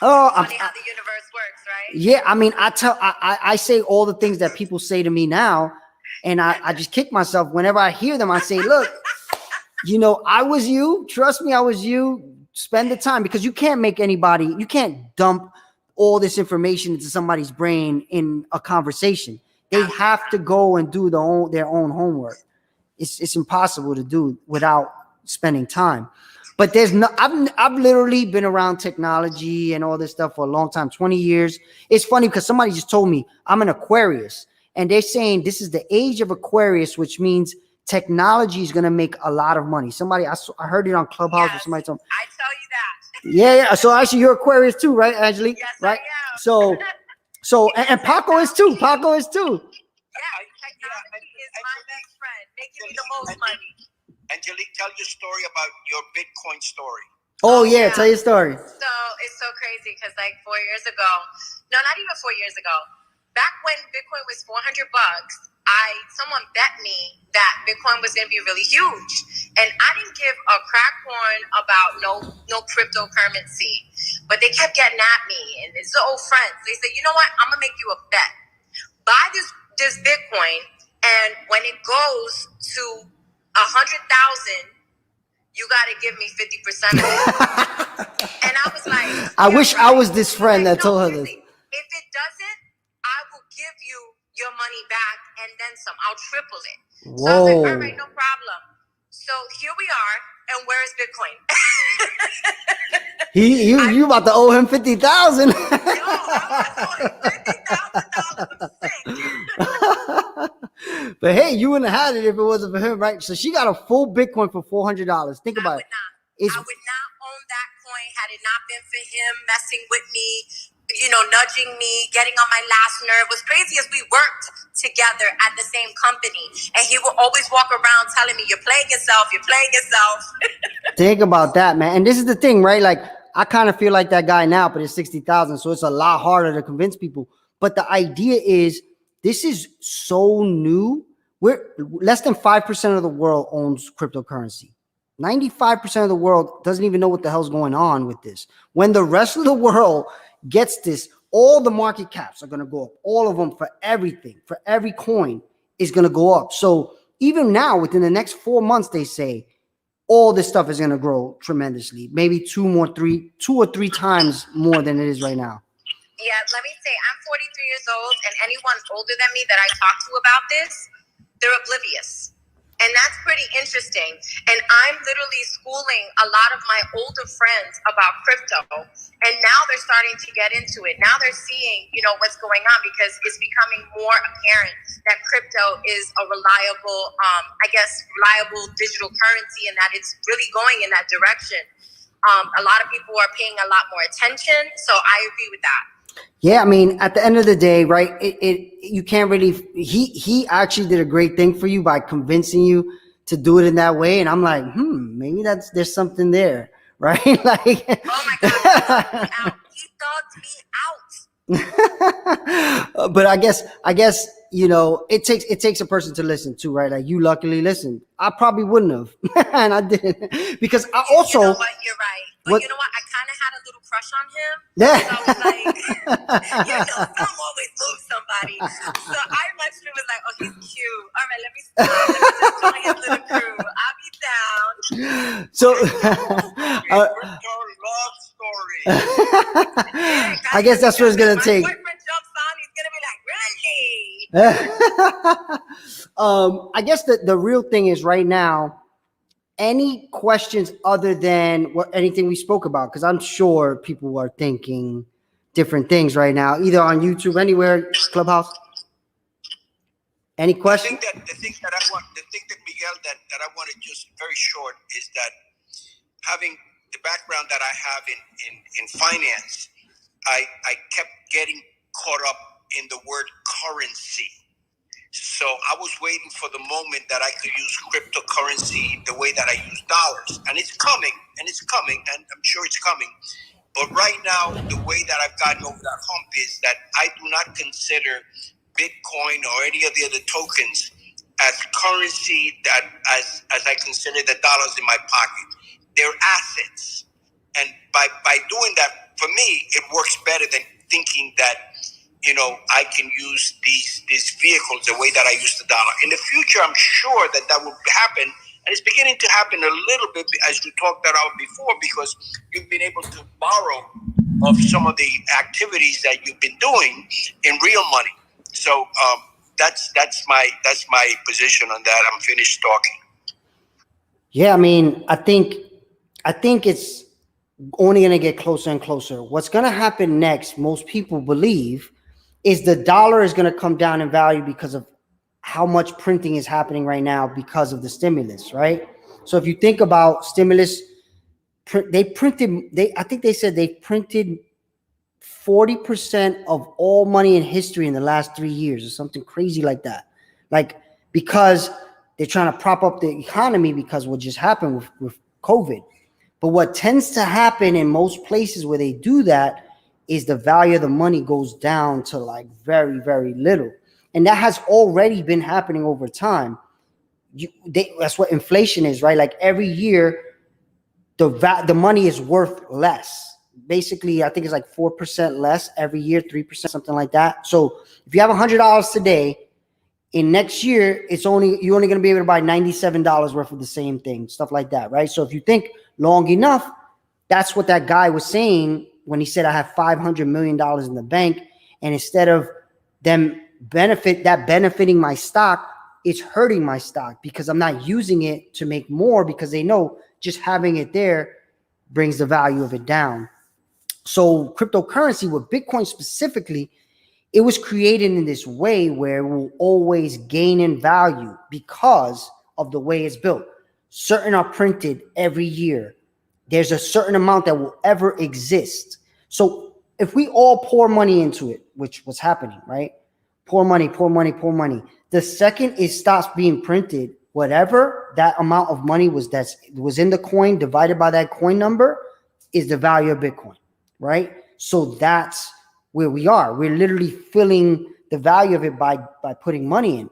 Oh, funny how the universe works, right? Yeah, I mean, I say all the things that people say to me now, and I just kick myself whenever I hear them. I say, look, I was you. Trust me, I was you. Spend the time, because you can't dump all this information into somebody's brain in a conversation. They have to go and do their own homework. It's impossible to do without spending time. But I've literally been around technology and all this stuff for a long time, 20 years. It's funny because somebody just told me I'm an Aquarius, and they're saying this is the age of Aquarius, which means technology is going to make a lot of money. I heard it on Clubhouse. Yes, or somebody told me. I tell you that. Yeah. So actually, you're Aquarius too, right, Angelique? Yes, right. I am. So and Paco is too. Yeah, technology is my best friend, making me the most money. Angelique, tell your story about your Bitcoin story. Oh yeah, tell your story. So it's so crazy because like 4 years ago, no, not even 4 years ago, back when Bitcoin was $400, someone bet me that Bitcoin was going to be really huge, and I didn't give a crack horn about no cryptocurrency, but they kept getting at me, and it's the old friends. They said, you know what? I'm gonna make you a bet. Buy this Bitcoin, and when it goes to 100,000, you got to give me 50% of it. And I was like, I wish I was this friend that told her this. If it doesn't, I will give you your money back and then some. I'll triple it. Whoa. So I was like, all right, no problem. So here we are, and where is Bitcoin? You about to owe him $50,000. Yo, I was $50,000 But hey, you wouldn't have had it if it wasn't for him, right? So she got a full Bitcoin for $400. Think about it. I would not own that coin had it not been for him messing with me, nudging me, getting on my last nerve. What's crazy is we worked together at the same company, and he would always walk around telling me, you're playing yourself. Think about that, man. And this is the thing, right? Like, I kind of feel like that guy now, but it's 60,000. So it's a lot harder to convince people. But the idea is, this is so new. We're less than 5% of the world owns cryptocurrency. 95% of the world doesn't even know what the hell's going on with this. When the rest of the world gets this, all the market caps are going to go up. All of them, for everything, for every coin is going to go up. So even now, within the next 4 months, they say all this stuff is going to grow tremendously. Maybe two or three times more than it is right now. Yeah, let me say, I'm 43 years old, and anyone older than me that I talk to about this, they're oblivious. And that's pretty interesting. And I'm literally schooling a lot of my older friends about crypto. And now they're starting to get into it. Now they're seeing, what's going on, because it's becoming more apparent that crypto is a reliable digital currency, and that it's really going in that direction. A lot of people are paying a lot more attention. So I agree with that. Yeah, I mean, at the end of the day, right, you can't really, he actually did a great thing for you by convincing you to do it in that way. And I'm like, maybe there's something there, right? Like, oh my God, he dogged me out. But I guess, it takes a person to listen too, right? Like, you luckily listened. I probably wouldn't have, and I didn't, because I also. You know what? You're right. But you know what? I kind of had a little crush on him. Yeah. So I was like, some always move somebody. So I muchly was like, oh, he's cute. All right, let me just join his little crew. I'll be down. So, love story. I guess that's what it's gonna take. My boyfriend jumps on, he's gonna be like, really? I guess the real thing is right now, any questions other than anything we spoke about? Because I'm sure people are thinking different things right now, either on YouTube, anywhere, Clubhouse. Any questions? The thing that Miguel, that I want to just very short is that having the background that I have in finance, I kept getting caught up in the word currency. So I was waiting for the moment that I could use cryptocurrency the way that I use dollars. And it's coming, and I'm sure it's coming. But right now, the way that I've gotten over that hump is that I do not consider Bitcoin or any of the other tokens as currency that as I consider the dollars in my pocket. They're assets. And by doing that, for me, it works better than thinking that, I can use these vehicles the way that I use the dollar. In the future, I'm sure that will happen. And it's beginning to happen a little bit, as you talked about before, because you've been able to borrow of some of the activities that you've been doing in real money. So that's my position on that. I'm finished talking. Yeah, I mean, I think it's only going to get closer and closer. What's going to happen next, most people believe, is the dollar is going to come down in value because of how much printing is happening right now because of the stimulus, right? So if you think about stimulus, I think they said they printed 40% of all money in history in the last 3 years or something crazy like that. Like, because they're trying to prop up the economy because what just happened with COVID. But what tends to happen in most places where they do that is the value of the money goes down to like very, very little. And that has already been happening over time. That's what inflation is, right? Like every year, the money is worth less. Basically, I think it's like 4% less every year, 3%, something like that. So if you have $100 today, in next year, you're only going to be able to buy $97 worth of the same thing, stuff like that, right? So if you think long enough, that's what that guy was saying when he said, I have $500 million in the bank, and instead of them benefiting my stock, it's hurting my stock because I'm not using it to make more, because they know just having it there brings the value of it down. So cryptocurrency, with Bitcoin specifically, it was created in this way where it will always gain in value because of the way it's built. Certain are printed every year. There's a certain amount that will ever exist. So if we all pour money into it, which was happening, right? Pour money. The second it stops being printed, whatever that amount of money was in the coin divided by that coin number is the value of Bitcoin, right? So that's where we are. We're literally filling the value of it by putting money in.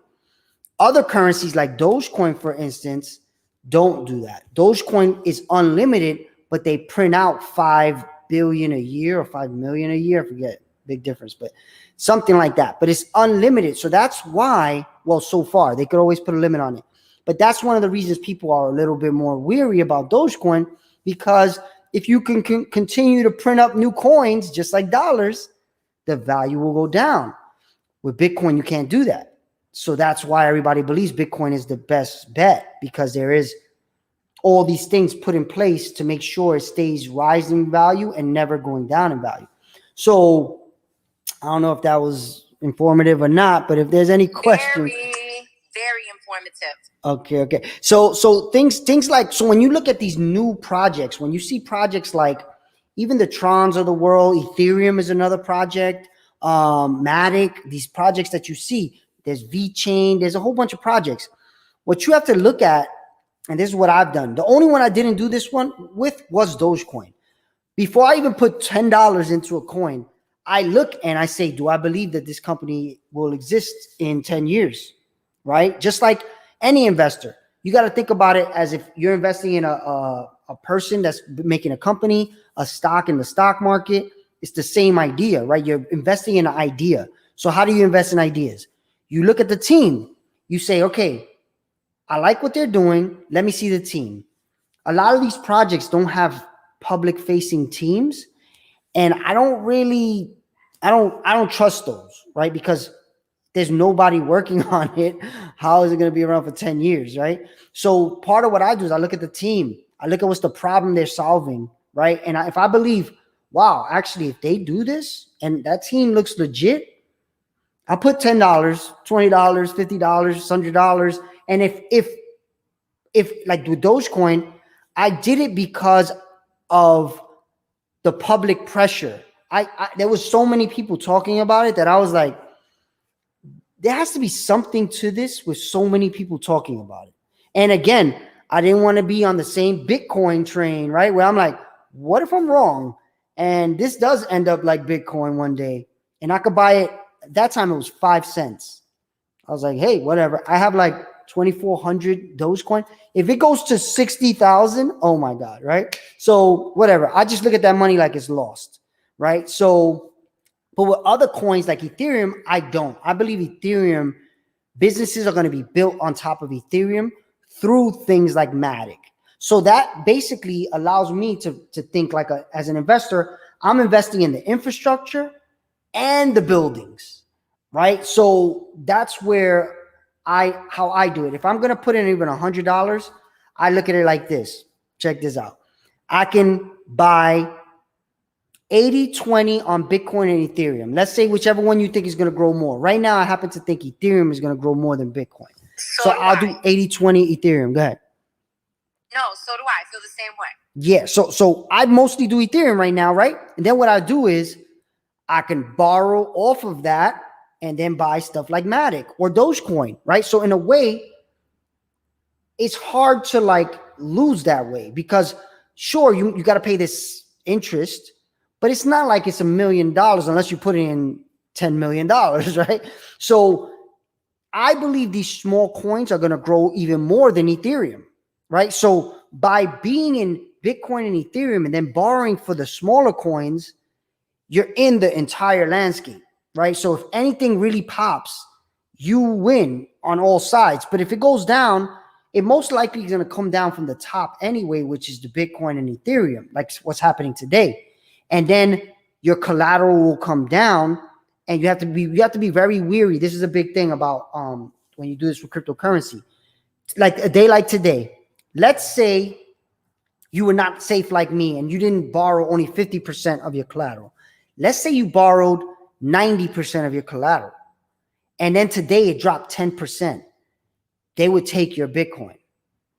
Other currencies like Dogecoin, for instance, don't do that. Dogecoin is unlimited, but they print out 5 billion a year or 5 million a year. I forget, big difference, but something like that. But it's unlimited. So that's why, well, so far, they could always put a limit on it. But that's one of the reasons people are a little bit more weary about Dogecoin, because if you can continue to print up new coins, just like dollars, the value will go down. With Bitcoin, you can't do that. So that's why everybody believes Bitcoin is the best bet, because there is all these things put in place to make sure it stays rising in value and never going down in value. So I don't know if that was informative or not, but if there's any questions. Very informative. Okay. So things like, so when you look at these new projects, when you see projects like even the Trons of the world, Ethereum is another project, Matic, these projects that you see, there's VeChain, there's a whole bunch of projects. What you have to look at, and this is what I've done. The only one I didn't do this one with was Dogecoin. Before I even put $10 into a coin, I look and I say, do I believe that this company will exist in 10 years, right? Just like any investor, you got to think about it as if you're investing in a person that's making a company, a stock in the stock market. It's the same idea, right? You're investing in an idea. So how do you invest in ideas? You look at the team. You say, okay, I like what they're doing. Let me see the team. A lot of these projects don't have public facing teams. And I don't trust those, right? Because there's nobody working on it, how is it going to be around for 10 years, right? So part of what I do is I look at the team. I look at what's the problem they're solving, right? And if I believe, wow, actually, if they do this and that team looks legit, I put $10, $20, $50, $100. And if like with Dogecoin, I did it because of the public pressure. There was so many people talking about it that I was like, there has to be something to this with so many people talking about it. And again, I didn't want to be on the same Bitcoin train, right? Where I'm like, what if I'm wrong? And this does end up like Bitcoin one day. And I could buy it. At that time, it was 5 cents. I was like, hey, whatever. I have like 2,400 Dogecoin. If it goes to 60,000, oh my God, right? So whatever. I just look at that money like it's lost, right? So, but with other coins like Ethereum, I don't. I believe Ethereum, businesses are going to be built on top of Ethereum through things like Matic. So that basically allows me to think like as an investor, I'm investing in the infrastructure and the buildings, right? So that's where how I do it. If I'm going to put in even $100, I look at it like this. Check this out. I can buy 80-20 on Bitcoin and Ethereum. Let's say whichever one you think is going to grow more. Right now, I happen to think Ethereum is going to grow more than Bitcoin. So I'll do 80-20 Ethereum. Go ahead. No, so do I. I feel the same way. Yeah, so I mostly do Ethereum right now, right? And then what I do is I can borrow off of that and then buy stuff like Matic or Dogecoin, right? So in a way, it's hard to like lose that way because sure, you got to pay this interest, but it's not like it's $1 million unless you put in $10 million, right? So I believe these small coins are going to grow even more than Ethereum, right? So by being in Bitcoin and Ethereum and then borrowing for the smaller coins, you're in the entire landscape, right? So if anything really pops, you win on all sides. But if it goes down, it most likely is going to come down from the top anyway, which is the Bitcoin and Ethereum, like what's happening today. And then your collateral will come down, and you have to be very wary. This is a big thing about when you do this with cryptocurrency. Like a day like today, let's say you were not safe like me and you didn't borrow only 50% of your collateral. Let's say you borrowed 90% of your collateral, and then today it dropped 10%. They would take your Bitcoin,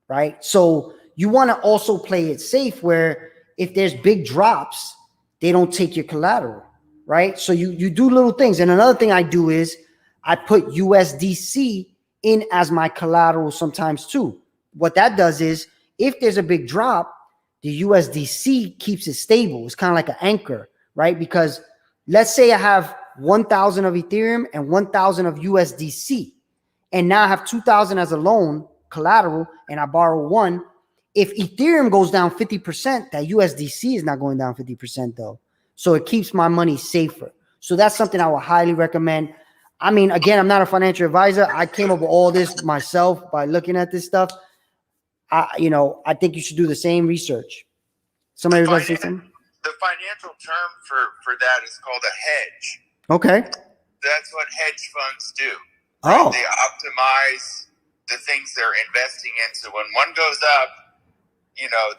right? So you want to also play it safe where if there's big drops, they don't take your collateral, right? So you do little things. And another thing I do is I put USDC in as my collateral sometimes too. What that does is if there's a big drop, the USDC keeps it stable. It's kind of like an anchor, right? Because let's say I have 1,000 of Ethereum and 1,000 of USDC. And now I have 2,000 as a loan collateral and I borrow one. If Ethereum goes down 50%, that USDC is not going down 50% though. So it keeps my money safer. So that's something I would highly recommend. I mean, again, I'm not a financial advisor. I came up with all this myself by looking at this stuff. I think you should do the same research. Somebody would like to say something? The financial term for that is called a hedge. Okay. That's what hedge funds do. Right? Oh. They optimize the things they're investing in. So when one goes up,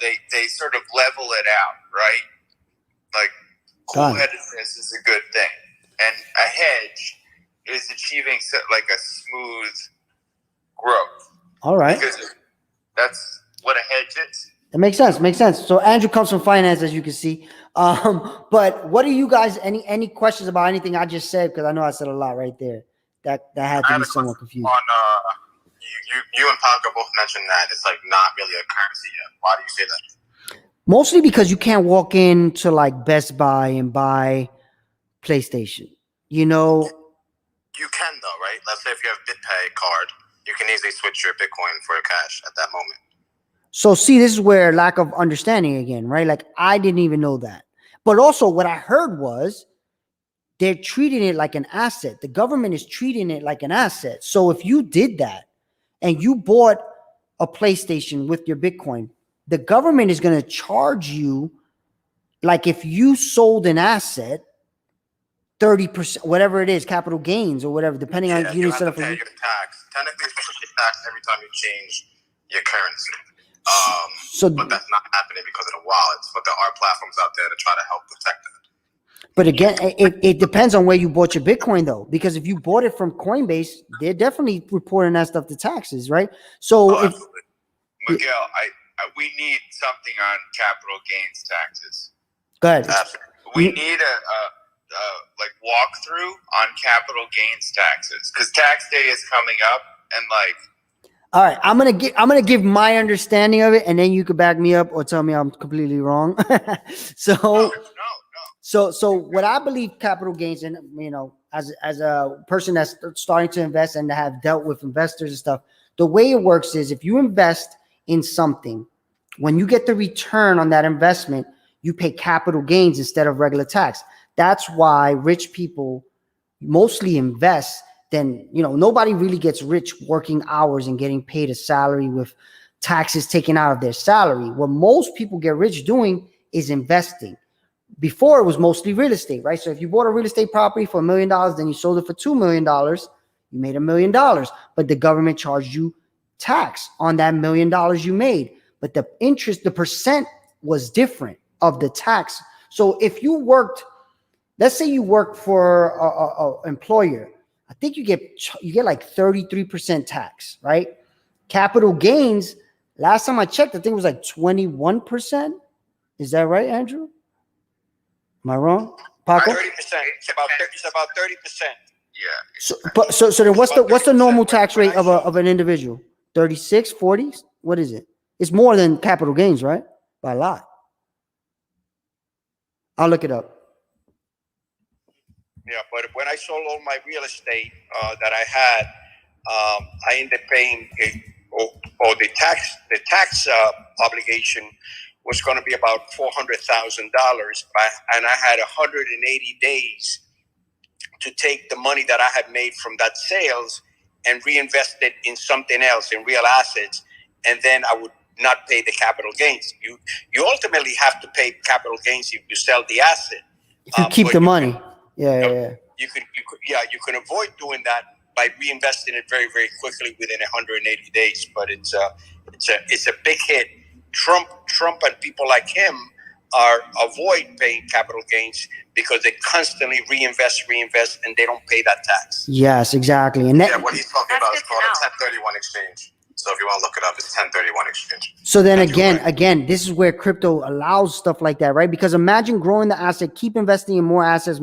they sort of level it out, right? Like cool-headedness is a good thing. And a hedge is achieving like a smooth growth. All right. Because that's what a hedge is. That makes sense. Makes sense. So Andrew comes from finance, as you can see. But what are you guys, any questions about anything I just said? Because I know I said a lot right there. That had to be somewhat confusing. You and Paco both mentioned that it's like not really a currency yet. Why do you say that? Mostly because you can't walk into like Best Buy and buy PlayStation. You can though, right? Let's say if you have BitPay card, you can easily switch your Bitcoin for cash at that moment. So see, this is where lack of understanding again, right? Like I didn't even know that. But also what I heard was they're treating it like an asset. The government is treating it like an asset. So if you did that and you bought a PlayStation with your Bitcoin, the government is going to charge you like if you sold an asset 30%, whatever it is, capital gains or whatever, depending on you have to pay your tax. Technically, you're supposed to pay tax every time you change your currency. But that's not happening because of the wallets. But there are platforms out there to try to help protect that. But again, it depends on where you bought your Bitcoin, though, because if you bought it from Coinbase, they're definitely reporting that stuff to taxes, right? So, Absolutely. Miguel, we need something on capital gains taxes. Go ahead. Absolutely. We need a like walkthrough on capital gains taxes because tax day is coming up, and like. All right, I'm gonna give my understanding of it, and then you could back me up or tell me I'm completely wrong. No. So what I believe capital gains, and as a person that's starting to invest and have dealt with investors and stuff, the way it works is if you invest in something, when you get the return on that investment, you pay capital gains instead of regular tax. That's why rich people mostly invest. Then nobody really gets rich working hours and getting paid a salary with taxes taken out of their salary. What most people get rich doing is investing. Before it was mostly real estate, right? So if you bought a real estate property for $1 million, then you sold it for $2 million, you made $1 million, but the government charged you tax on that $1 million you made. But the interest, the percent was different of the tax. So if you worked, let's say you worked for a employer, I think you get like 33% tax, right? Capital gains, last time I checked, I think it was like 21%. Is that right, Andrew? Am I wrong? Paco? 30%. It's about 30%. Yeah. So then what's the normal tax rate of an individual? 36, 40? What is it? It's more than capital gains, right? By a lot. I'll look it up. Yeah, but when I sold all my real estate that I had, I ended up paying the tax obligation was going to be about $400,000, and I had 180 days to take the money that I had made from that sales and reinvest it in something else, in real assets, and then I would not pay the capital gains. You ultimately have to pay capital gains if you sell the asset. If you keep the money. Yeah. You can avoid doing that by reinvesting it very, very quickly within 180 days. But it's a big hit. Trump and people like him avoid paying capital gains because they constantly reinvest, and they don't pay that tax. Yes, exactly. And what he's talking about is called a 1031 exchange. So if you want to look it up, it's 1031 exchange. So then again, this is where crypto allows stuff like that, right? Because imagine growing the asset, keep investing in more assets,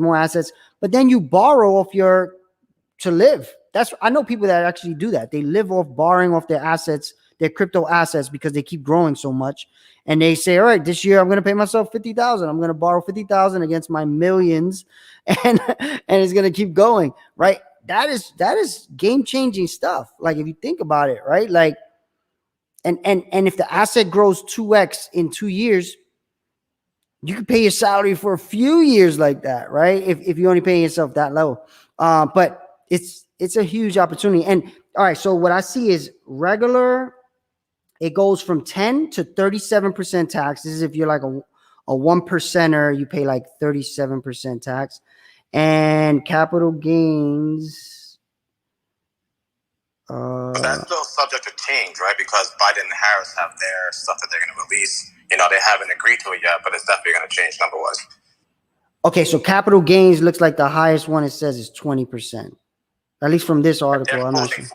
but then you borrow off to live. I know people that actually do that. They live off borrowing off their assets, their crypto assets, because they keep growing so much. And they say, all right, this year I'm going to pay myself $50,000. I'm going to borrow $50,000 against my millions, and it's going to keep going, right? That is game-changing stuff. Like if you think about it, right? Like, and if the asset grows 2x in 2 years, you can pay your salary for a few years like that, right? If you only pay yourself that low. But it's a huge opportunity. And all right, so what I see is regular, it goes from 10 to 37% tax. This is if you're like a 1%er, you pay like 37% tax. And capital gains. But that's still subject to change, right? Because Biden and Harris have their stuff that they're going to release. They haven't agreed to it yet, but it's definitely going to change number-wise. Okay, so capital gains looks like the highest one it says is 20%. At least from this article, I'm not sure. 40%,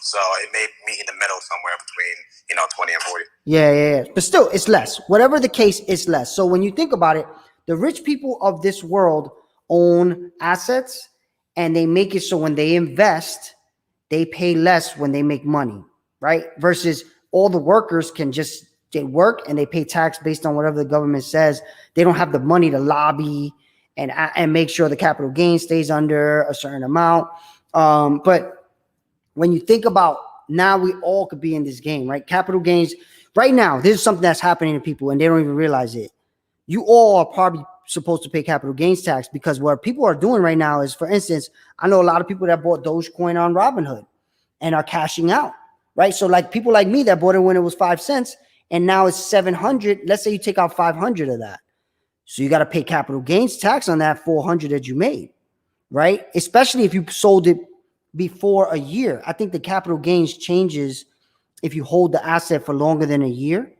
so it may meet in the middle somewhere between 20 and 40. Yeah. But still, it's less. Whatever the case, it's less. So when you think about it, the rich people of this world own assets, and they make it so when they invest, they pay less when they make money, right? Versus all the workers they work and they pay tax based on whatever the government says. They don't have the money to lobby and make sure the capital gain stays under a certain amount. But when you think about now, we all could be in this game, right? Capital gains right now, this is something that's happening to people and they don't even realize it. You all are probably supposed to pay capital gains tax, because what people are doing right now is, for instance, I know a lot of people that bought Dogecoin on Robinhood and are cashing out, right? So like people like me that bought it when it was 5 cents and now it's 700. Let's say you take out 500 of that. So you got to pay capital gains tax on that 400 that you made. right? Especially if you sold it before a year. I think the capital gains changes if you hold the asset for longer than a year.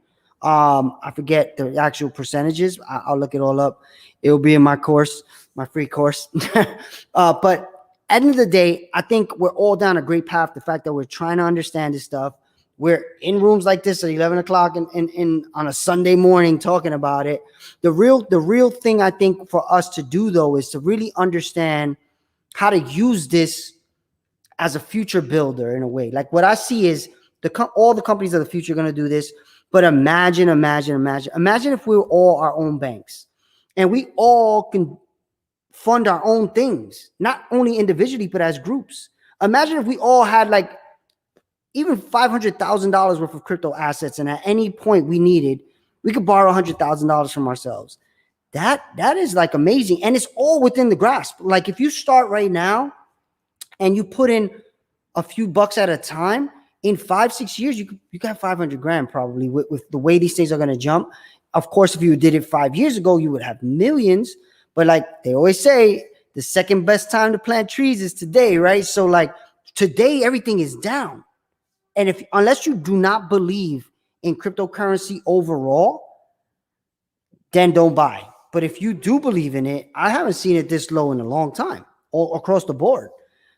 I forget the actual percentages. I'll look it all up. It will be in my course, my free course. But at the end of the day, I think we're all down a great path. The fact that we're trying to understand this stuff. We're in rooms like this at 11 o'clock in on a Sunday morning talking about it. The real thing I think for us to do, though, is to really understand how to use this as a future builder in a way. Like what I see is all the companies of the future are going to do this. But imagine if we were all our own banks and we all can fund our own things, not only individually, but as groups. Imagine if we all had like even $500,000 worth of crypto assets. And at any point we needed, we could borrow $100,000 from ourselves. That is like amazing. And it's all within the grasp. Like if you start right now and you put in a few bucks at a time, in 5-6 years, you could have 500 grand probably with the way these things are going to jump. Of course, if you did it 5 years ago, you would have millions. But like they always say, the second best time to plant trees is today, right? So like today, everything is down. And unless you do not believe in cryptocurrency overall, then don't buy. But if you do believe in it, I haven't seen it this low in a long time, all across the board.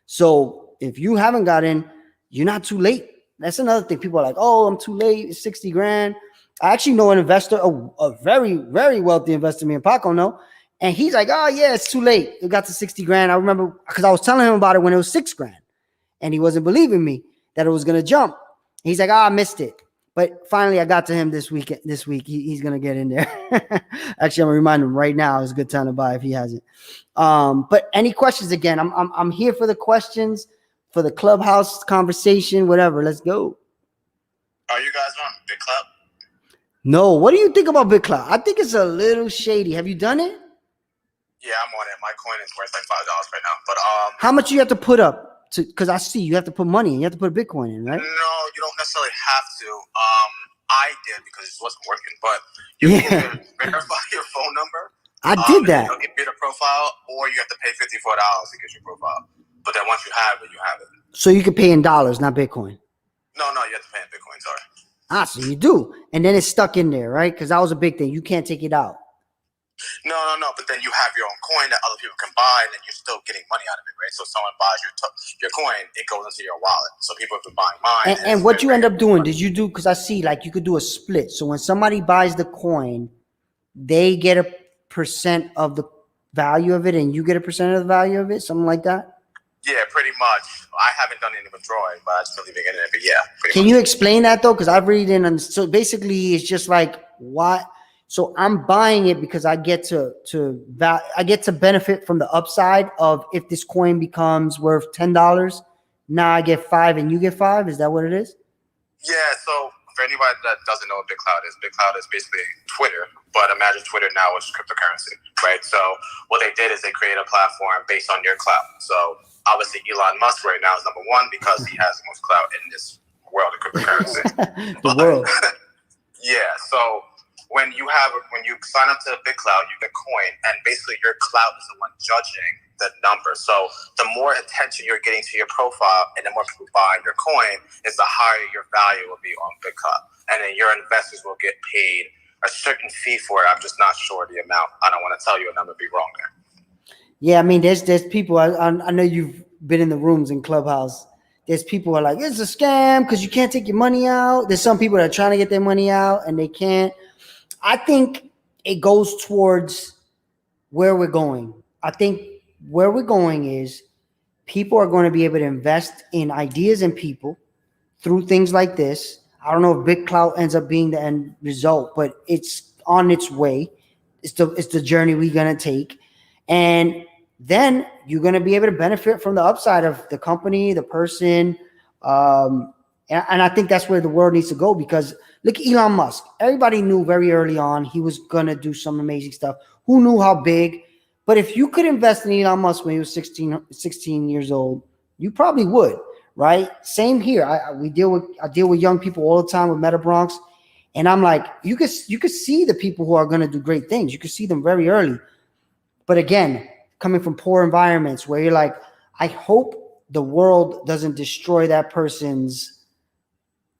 So if you haven't got in, you're not too late. That's another thing. People are like, oh, I'm too late. It's 60 grand. I actually know an investor, a very, very wealthy investor, me and Paco know. And he's like, oh, yeah, it's too late. It got to 60 grand. I remember because I was telling him about it when it was 6 grand. And he wasn't believing me that it was going to jump. He's like, oh, I missed it. But finally, I got to him this week. He's going to get in there. Actually, I'm going to remind him right now. It's a good time to buy if he hasn't. But any questions? Again, I'm here for the questions, for the Clubhouse conversation, whatever. Let's go. Are you guys on Big Cloud? No. What do you think about Big Cloud? I think it's a little shady. Have you done it? Yeah, I'm on it. My coin is worth like $5 right now. But how much you have to put up? Because I see you have to put money in. You have to put a Bitcoin in, right? No, you don't necessarily have to. I did because it wasn't working. But you can verify your phone number. I did that. They'll give you the profile, or you have to pay $54 to get your profile. But then once you have it, you have it. So you can pay in dollars, not Bitcoin. No, you have to pay in Bitcoin. Sorry. So you do, and then it's stuck in there, right? Because that was a big thing. You can't take it out. No. But then you have your own coin that other people can buy, and then you're still getting money out of it, right? So if someone buys your coin, it goes into your wallet. So people have been buying mine. And what you end up doing? Did you do? Because I see like you could do a split. So when somebody buys the coin, they get a percent of the value of it, and you get a percent of the value of it, something like that. Yeah, pretty much. I haven't done any withdrawing, but I just really been getting it. But yeah. Can you explain that though? Because I've read in, and so basically it's just like what. So I'm buying it because I get to benefit from the upside of if this coin becomes worth $10. Now I get 5 and you get 5. Is that what it is? Yeah. So for anybody that doesn't know what Big Cloud is basically Twitter, but imagine Twitter now is cryptocurrency, right? So what they did is they created a platform based on your clout. So obviously Elon Musk right now is number one because he has the most clout in this world of cryptocurrency. World. Yeah. So when you sign up to Big Cloud, you get coin, and basically your clout is the one judging the number. So the more attention you're getting to your profile and the more people buying your coin is the higher your value will be on Big Cloud. And then your investors will get paid a certain fee for it. I'm just not sure the amount. I don't want to tell you a number, be wrong there. Yeah, I mean, there's people, I know you've been in the rooms in Clubhouse. There's people who are like, it's a scam because you can't take your money out. There's some people that are trying to get their money out and they can't. I think it goes towards where we're going. I think where we're going is people are going to be able to invest in ideas and people through things like this. I don't know if Big Cloud ends up being the end result, but it's on its way. It's the journey we're going to take. And then you're going to be able to benefit from the upside of the company, the person. And I think that's where the world needs to go because look at Elon Musk. Everybody knew very early on he was going to do some amazing stuff. Who knew how big? But if you could invest in Elon Musk when he was 16 years old, you probably would, right? Same here. I deal with young people all the time with Meta Bronx. And I'm like, you could see the people who are going to do great things. You could see them very early. But again, coming from poor environments where you're like, I hope the world doesn't destroy that person's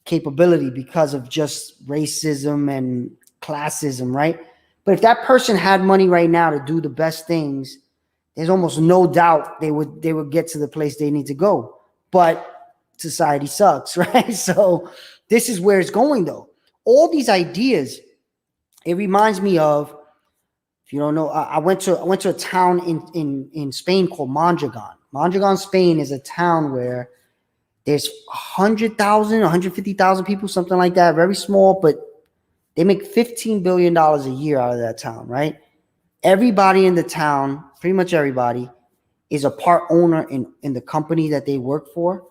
capability because of just racism and classism, right? But if that person had money right now to do the best things, there's almost no doubt they would get to the place they need to go. But society sucks, right? So this is where it's going, though. All these ideas, it reminds me of, if you don't know, I went to a town in Spain called Mondragon. Mondragon, Spain is a town where there's 100,000, 150,000 people, something like that. Very small, but they make $15 billion a year out of that town, right? Everybody in the town, pretty much everybody, is a part owner in the company that they work for,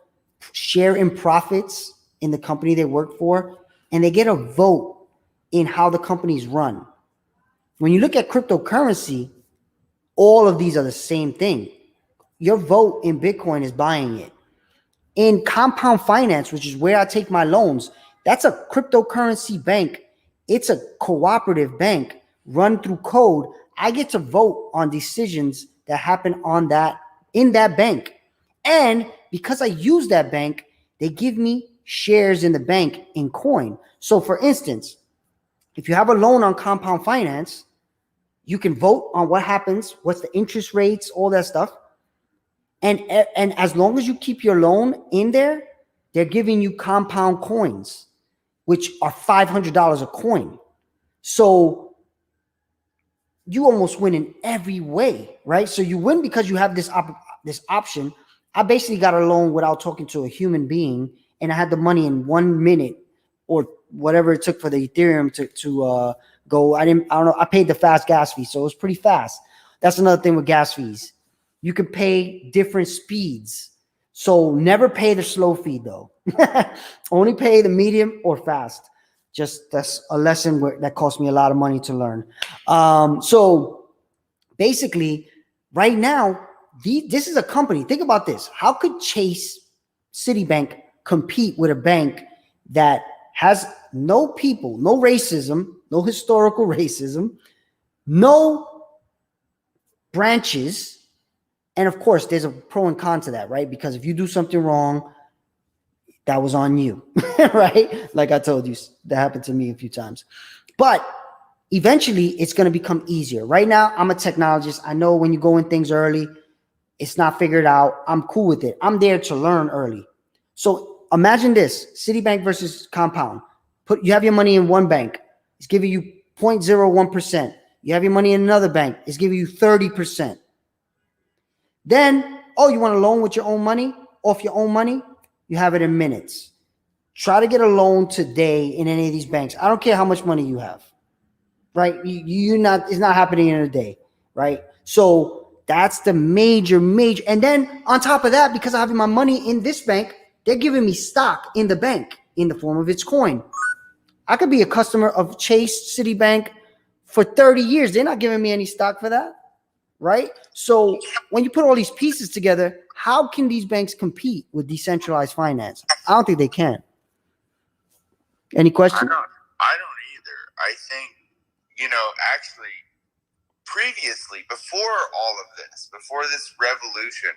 share in profits in the company they work for, and they get a vote in how the company's run. When you look at cryptocurrency, all of these are the same thing. Your vote in Bitcoin is buying it. In compound finance, which is where I take my loans, that's a cryptocurrency bank. It's a cooperative bank run through code. I get to vote on decisions that happen in that bank. And because I use that bank, they give me shares in the bank in coin. So for instance, if you have a loan on compound finance, you can vote on what happens, what's the interest rates, all that stuff. And as long as you keep your loan in there, they're giving you compound coins, which are $500 a coin. So you almost win in every way, right? So you win because you have this option. I basically got a loan without talking to a human being, and I had the money in 1 minute or whatever it took for the Ethereum to go. I don't know. I paid the fast gas fee, so it was pretty fast. That's another thing with gas fees. You can pay different speeds. So never pay the slow fee though. Only pay the medium or fast. Just that's a lesson that cost me a lot of money to learn. So basically, right now, this is a company. Think about this. How could Chase Citibank compete with a bank that has no people, no racism, no historical racism, no branches? And of course, there's a pro and con to that, right? Because if you do something wrong, that was on you, right? Like I told you, that happened to me a few times. But eventually, it's going to become easier. Right now, I'm a technologist. I know when you go in things early, it's not figured out. I'm cool with it. I'm there to learn early. So imagine this, Citibank versus Compound. You have your money in one bank. It's giving you 0.01%. You have your money in another bank. It's giving you 30%. Then, you want a loan with your own money, off your own money? You have it in minutes. Try to get a loan today in any of these banks. I don't care how much money you have, right? It's not happening in a day, right? So that's the major. And then on top of that, because I have my money in this bank, they're giving me stock in the bank in the form of its coin. I could be a customer of Chase Citibank for 30 years. They're not giving me any stock for that. Right? So when you put all these pieces together, how can these banks compete with decentralized finance? I don't think they can. Any question? I don't either. I think, actually, previously, before all of this, before this revolution,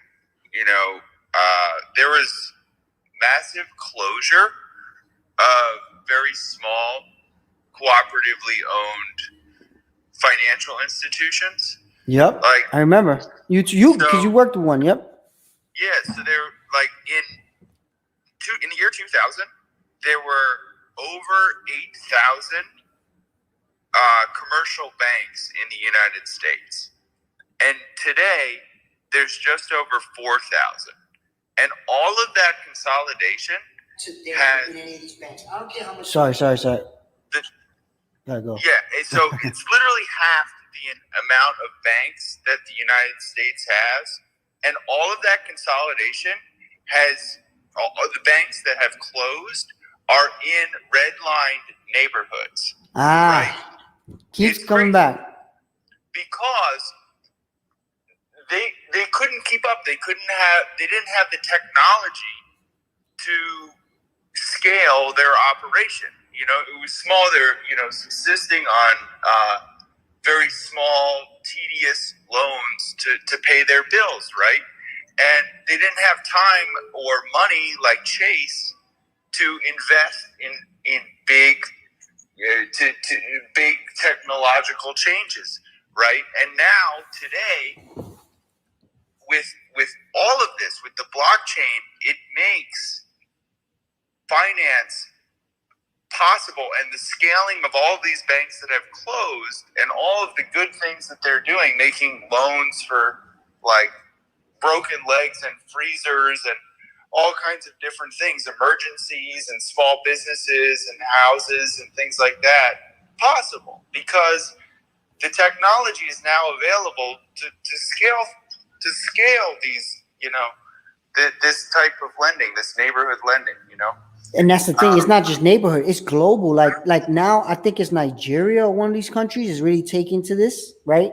there was massive closure of very small, cooperatively owned financial institutions. Yep, I remember because you worked with one. Yep. Yeah, so they're like in the year 2000, there were over 8,000 commercial banks in the United States, and today there's just over 4,000, and all of that consolidation has. In any of these banks. I don't care how much. Sorry. Gotta go. Yeah, so it's literally half the amount of banks that the United States has, and all of that consolidation all the banks that have closed are in red-lined neighborhoods. Right? Keeps coming back because they couldn't keep up. They didn't have the technology to scale their operation. It was small. They're subsisting on very small, tedious loans to pay their bills, right? And they didn't have time or money like Chase to invest in big big technological changes, right? And now today, with all of this, with the blockchain, it makes finance possible, and the scaling of all these banks that have closed and all of the good things that they're doing, making loans for like broken legs and freezers and all kinds of different things, emergencies and small businesses and houses and things like that, possible because the technology is now available to scale these, this type of lending, this neighborhood lending, And that's the thing. It's not just neighborhood. It's global. Like now, I think it's Nigeria or one of these countries is really taking to this, right?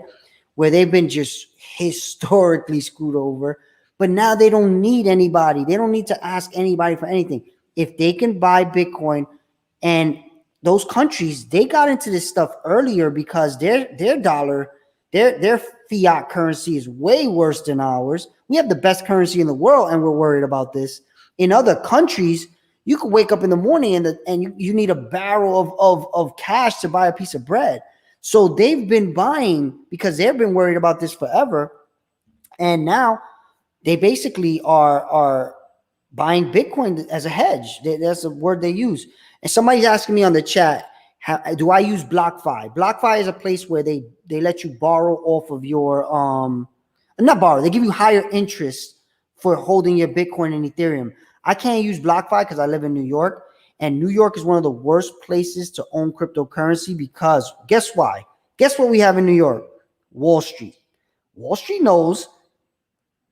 Where they've been just historically screwed over. But now they don't need anybody. They don't need to ask anybody for anything. If they can buy Bitcoin, and those countries, they got into this stuff earlier because their dollar, their fiat currency is way worse than ours. We have the best currency in the world, and we're worried about this. In other countries, you could wake up in the morning and you need a barrel of cash to buy a piece of bread. So they've been buying because they've been worried about this forever. And now they basically are buying Bitcoin as a hedge. That's a word they use. And somebody's asking me on the chat, do I use BlockFi? BlockFi is a place where they let you borrow off of your, not borrow, they give you higher interest for holding your Bitcoin and Ethereum. I can't use BlockFi because I live in New York, and New York is one of the worst places to own cryptocurrency because guess why? Guess what we have in New York? Wall Street. Wall Street knows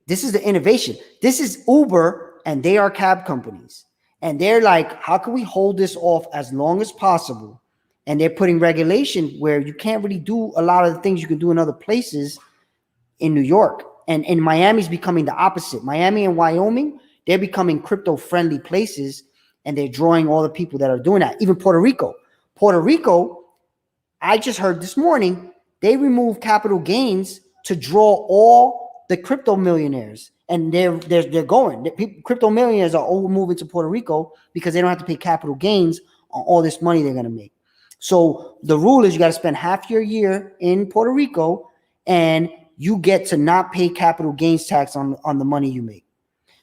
this is the innovation. This is Uber, and they are cab companies. And they're like, how can we hold this off as long as possible? And they're putting regulation where you can't really do a lot of the things you can do in other places in New York. And Miami's becoming the opposite. Miami and Wyoming, they're becoming crypto-friendly places, and they're drawing all the people that are doing that. Even Puerto Rico. Puerto Rico, I just heard this morning, they removed capital gains to draw all the crypto millionaires. And they're going. Crypto millionaires are all moving to Puerto Rico because they don't have to pay capital gains on all this money they're going to make. So the rule is you got to spend half your year in Puerto Rico, and you get to not pay capital gains tax on the money you make.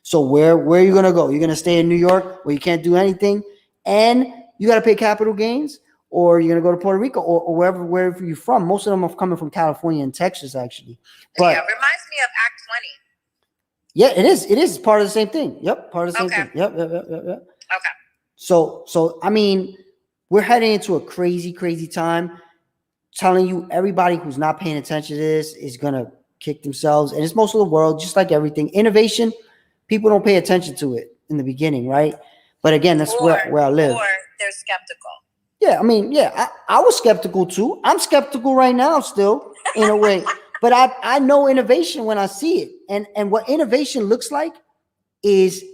So where are you going to go? You're going to stay in New York where you can't do anything and you got to pay capital gains, or you're going to go to Puerto Rico or wherever you're from. Most of them are coming from California and Texas, actually. But yeah, reminds me of Act 20. Yeah, it is. It is part of the same thing. Yep, part of the same thing. Yep. Okay. So I mean, we're heading into a crazy, crazy time. Telling you, everybody who's not paying attention to this is gonna kick themselves, and it's most of the world, just like everything. Innovation, people don't pay attention to it in the beginning, right? But again, that's where I live. Or they're skeptical. Yeah, I mean, yeah, I was skeptical too. I'm skeptical right now still, in a way. But I know innovation when I see it. And what innovation looks like is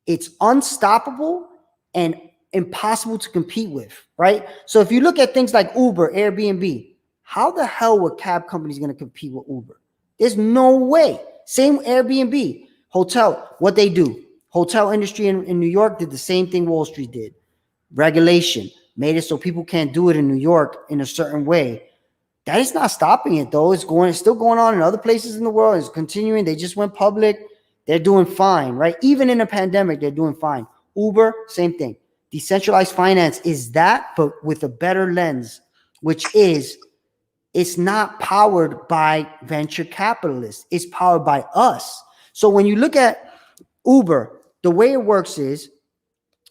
it's unstoppable and impossible to compete with, right? So if you look at things like Uber, Airbnb, how the hell were cab companies going to compete with Uber? There's no way. Same Airbnb, hotel, what they do. Hotel industry in New York did the same thing Wall Street did. Regulation made it so people can't do it in New York in a certain way. That is not stopping it, though. It's still going on in other places in the world. It's continuing. They just went public. They're doing fine, right? Even in a pandemic, they're doing fine. Uber, same thing. Decentralized finance is that, but with a better lens, which is it's not powered by venture capitalists. It's powered by us. So when you look at Uber, the way it works is,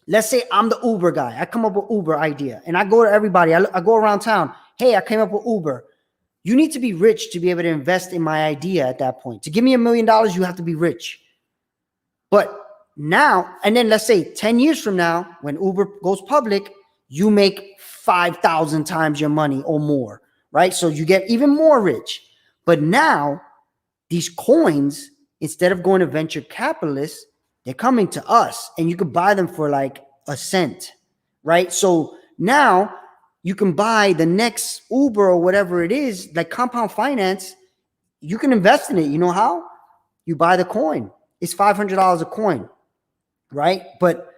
let's say I'm the Uber guy. I come up with Uber idea, and I go to everybody. I go around town. Hey, I came up with Uber. You need to be rich to be able to invest in my idea at that point. To give me $1 million, you have to be rich. But now, and then let's say 10 years from now, when Uber goes public, you make 5,000 times your money or more, right? So you get even more rich. But now, these coins, instead of going to venture capitalists, they're coming to us, and you could buy them for like a cent, right? So now you can buy the next Uber or whatever it is, like compound finance. You can invest in it. You know how? You buy the coin. It's $500 a coin, right? But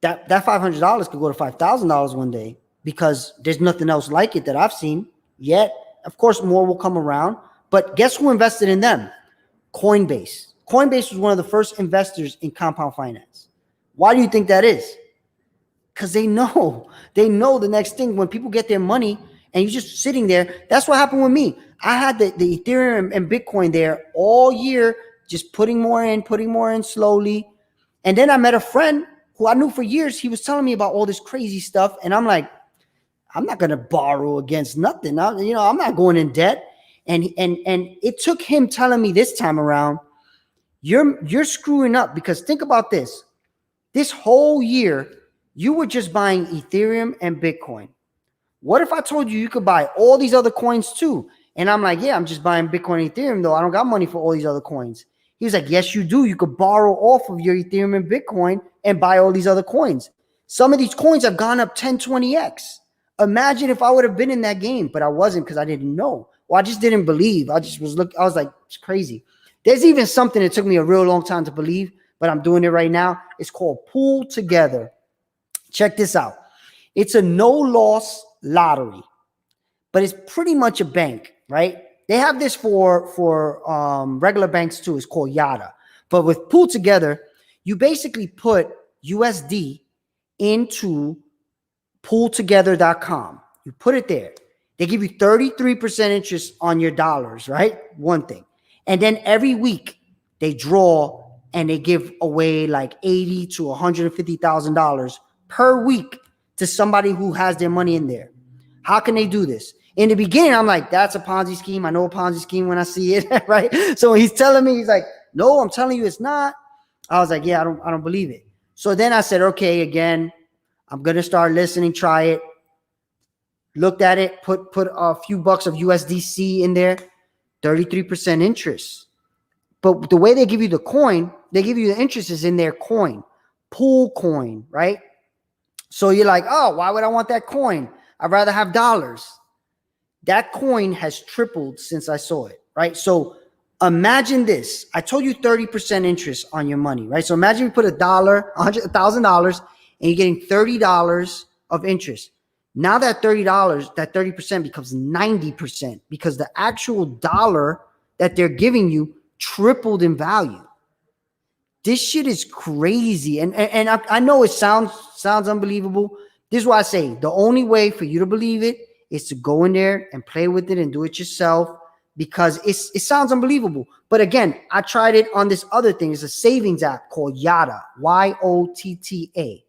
that $500 could go to $5,000 one day because there's nothing else like it that I've seen yet. Of course, more will come around. But guess who invested in them? Coinbase. Coinbase was one of the first investors in compound finance. Why do you think that is? Because they know the next thing when people get their money and you're just sitting there. That's what happened with me. I had the Ethereum and Bitcoin there all year, just putting more in slowly. And then I met a friend who I knew for years. He was telling me about all this crazy stuff. And I'm like, I'm not going to borrow against nothing. I'm not going in debt. And it took him telling me this time around, you're screwing up, because think about this. This whole year, you were just buying Ethereum and Bitcoin. What if I told you could buy all these other coins too? And I'm like, yeah, I'm just buying Bitcoin and Ethereum though. I don't got money for all these other coins. He was like, yes, you do. You could borrow off of your Ethereum and Bitcoin and buy all these other coins. Some of these coins have gone up 10, 20x. Imagine if I would have been in that game, but I wasn't because I didn't know. Well, I just didn't believe. I was like, it's crazy. There's even something that took me a real long time to believe, but I'm doing it right now. It's called Pool Together. Check this out. It's a no-loss lottery, but it's pretty much a bank, right? They have this for regular banks too. It's called Yada. But with Pool Together, you basically put USD into pooltogether.com. You put it there. They give you 33% interest on your dollars, right? One thing. And then every week they draw and they give away like $80,000 to $150,000 per week to somebody who has their money in there. How can they do this? In the beginning, I'm like, that's a Ponzi scheme. I know a Ponzi scheme when I see it, right? So he's telling me, he's like, no, I'm telling you it's not. I was like, yeah, I don't believe it. So then I said, okay, again, I'm going to start listening, try it. Looked at it, put a few bucks of USDC in there, 33% interest. But the way they give you the coin, they give you the interest is in their coin, pool coin, right? So you're like, oh, why would I want that coin? I'd rather have dollars. That coin has tripled since I saw it, right? So imagine this. I told you 30% interest on your money, right? So imagine you put $1,000, and you're getting $30 of interest. Now that $30, that 30% becomes 90% because the actual dollar that they're giving you tripled in value. This shit is crazy. And I know it sounds unbelievable. This is why I say the only way for you to believe it is to go in there and play with it and do it yourself, because it sounds unbelievable. But again, I tried it on this other thing. It's a savings app called Yotta, YOTTA,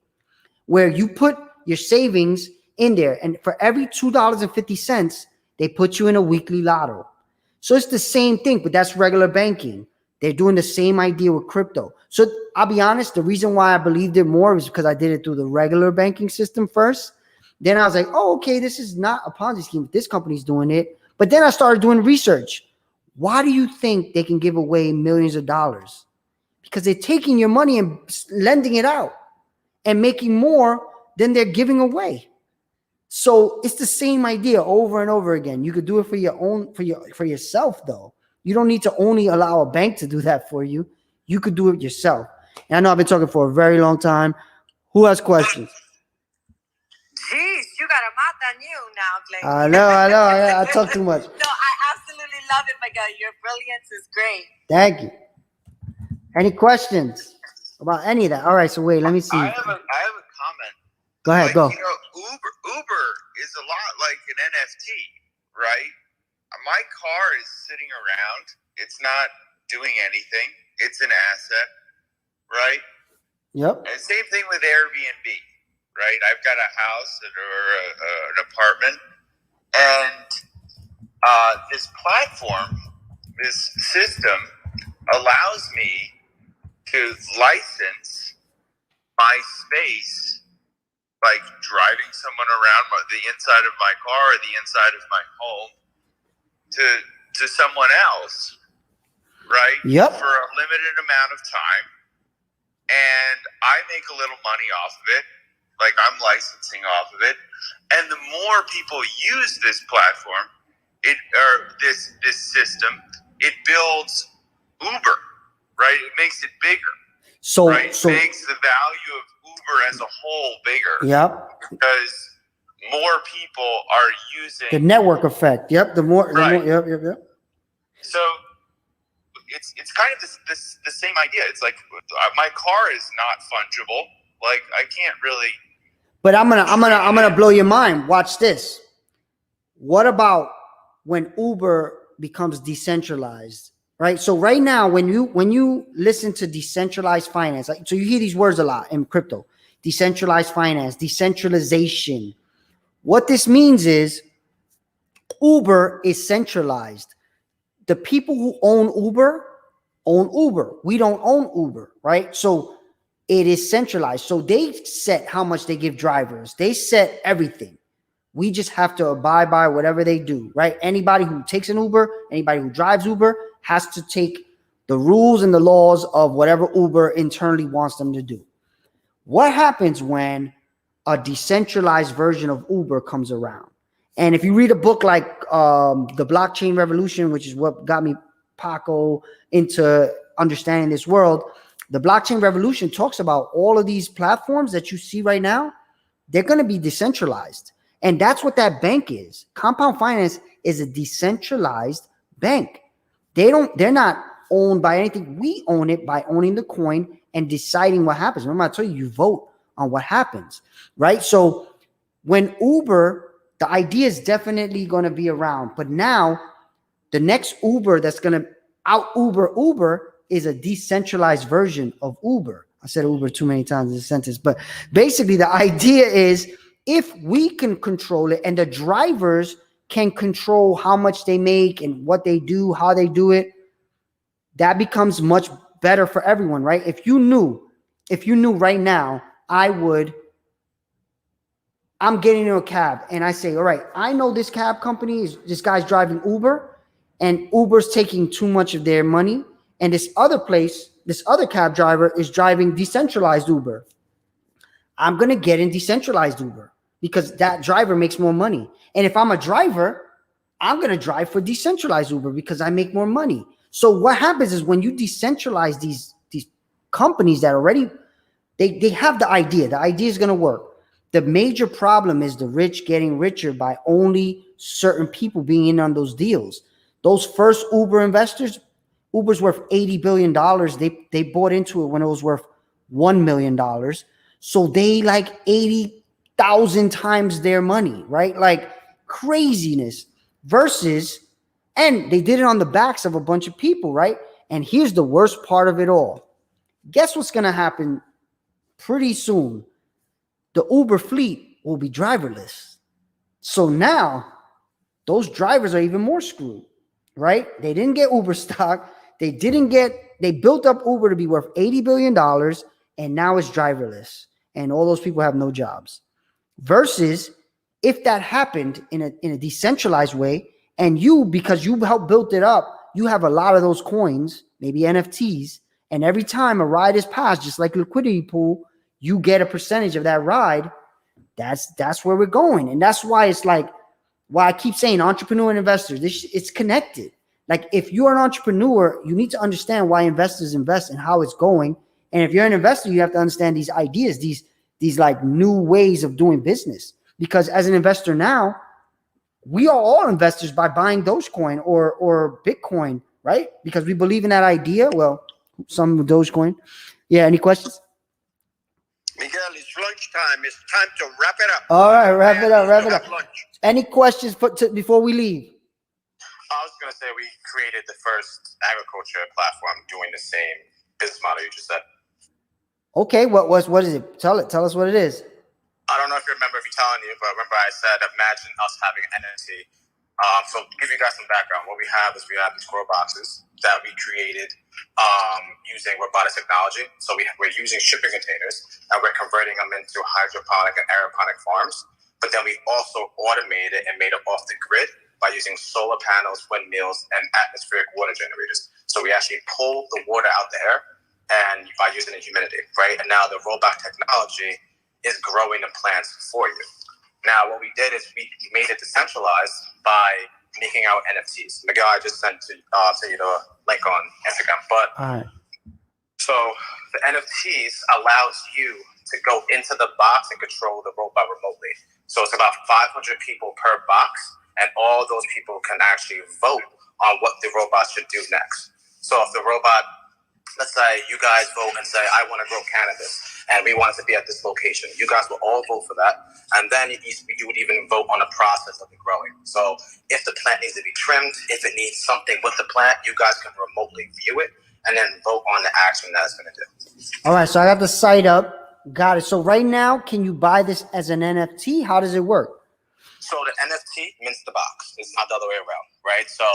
where you put your savings in there, and for every $2.50, they put you in a weekly lotto. So it's the same thing, but that's regular banking. They're doing the same idea with crypto. So I'll be honest, the reason why I believed it more was because I did it through the regular banking system first. Then I was like, oh, okay, this is not a Ponzi scheme. This company's doing it. But then I started doing research. Why do you think they can give away millions of dollars? Because they're taking your money and lending it out and making more than they're giving away. So it's the same idea over and over again. You could do it for your own, for yourself though. You don't need to only allow a bank to do that for you. You could do it yourself. And I know I've been talking for a very long time. Who has questions? Jeez, you got a mouth on you now, Clay. I know. I talk too much. No, I absolutely love it, Miguel. Your brilliance is great. Thank you. Any questions about any of that? All right, so wait, let me see. I have a comment. Go ahead, go. You know, Uber is a lot like an NFT, right? My car is sitting around. It's not doing anything. It's an asset, right? Yep. And same thing with Airbnb, right? I've got a house or an apartment, and this platform, this system allows me to license my space, like driving someone around the inside of my car or the inside of my home to someone else, right? Yep. For a limited amount of time. And I make a little money off of it. like I'm licensing off of it. And the more people use this platform, this system, it builds Uber, right? It makes it bigger. So, right? Makes the value of Uber as a whole bigger. Yep. Because more people are using the network effect. Yep. The more. Yep. So it's kind of the same idea. It's like my car is not fungible. Like I can't really. But I'm gonna blow your mind. Watch this. What about when Uber becomes decentralized? Right. So right now, when you listen to decentralized finance, so you hear these words a lot in crypto: decentralized finance, decentralization. What this means is Uber is centralized. The people who own Uber. We don't own Uber, right? So it is centralized. So they set how much they give drivers. They set everything. We just have to abide by whatever they do, right? Anybody who takes an Uber, anybody who drives Uber has to take the rules and the laws of whatever Uber internally wants them to do. What happens when a decentralized version of Uber comes around? And if you read a book like The Blockchain Revolution, which is what got me, Paco, into understanding this world, the blockchain revolution talks about all of these platforms that you see right now. They're going to be decentralized. And that's what that bank is. Compound Finance is a decentralized bank. They're not owned by anything. We own it by owning the coin and deciding what happens. Remember, I told you vote on what happens, right? So when Uber, the idea is definitely going to be around. But now the next Uber that's going to out Uber is a decentralized version of Uber. I said Uber too many times in this sentence, but basically the idea is if we can control it and the drivers can control how much they make and what they do, how they do it, that becomes much better for everyone, right? If you knew right now, I'm getting in a cab and I say, all right, I know this cab company this guy's driving Uber and Uber's taking too much of their money. And this other cab driver is driving decentralized Uber. I'm going to get in decentralized Uber because that driver makes more money. And if I'm a driver, I'm going to drive for decentralized Uber because I make more money. So what happens is when you decentralize these companies that already, they have the idea is going to work. The major problem is the rich getting richer by only certain people being in on those deals. Those first Uber investors, Uber's worth $80 billion. They bought into it when it was worth $1 million. So they like 80,000 times their money, right? Like craziness versus, and they did it on the backs of a bunch of people, right? And here's the worst part of it all. Guess what's going to happen pretty soon? The Uber fleet will be driverless. So now those drivers are even more screwed, right? They didn't get Uber stock. They built up Uber to be worth $80 billion and now it's driverless. And all those people have no jobs. Versus if that happened in a decentralized way and because you helped build it up, you have a lot of those coins, maybe NFTs, and every time a ride is passed, just like liquidity pool, you get a percentage of that ride. That's where we're going. And that's why it's like, why I keep saying entrepreneur and investors, it's connected. Like if you're an entrepreneur, you need to understand why investors invest and how it's going. And if you're an investor, you have to understand these ideas, these like new ways of doing business. Because as an investor now, we are all investors by buying Dogecoin or Bitcoin, right? Because we believe in that idea. Well, some with Dogecoin. Yeah, any questions? Miguel, it's lunchtime. It's time to wrap it up. All right, wrap it up. Lunch. Any questions before we leave? I was going to say we created the first agriculture platform doing the same business model you just said. Okay, what is it? Tell us what it is. I don't know if you remember me telling you, but remember I said imagine us having an entity. So to give you guys some background, what we have is we have these grow boxes that we created using robotic technology. So we're using shipping containers and we're converting them into hydroponic and aeroponic farms. But then we also automated and made it off the grid by using solar panels, windmills, and atmospheric water generators. So we actually pull the water out the air and by using the humidity, right? And now the robot technology is growing the plants for you. Now, what we did is we made it decentralized by making our NFTs. Miguel, I just sent you the link on Instagram. But so the NFTs allows you to go into the box and control the robot remotely. So it's about 500 people per box, and all those people can actually vote on what the robot should do next. So if the robot, let's say you guys vote and say, I want to grow cannabis, and we want it to be at this location, you guys will all vote for that. And then you would even vote on the process of the growing. So if the plant needs to be trimmed, if it needs something with the plant, you guys can remotely view it and then vote on the action that it's going to do. All right, so I got the site up. Got it. So right now, can you buy this as an NFT? How does it work? So the NFT mints the box. It's not the other way around, right? So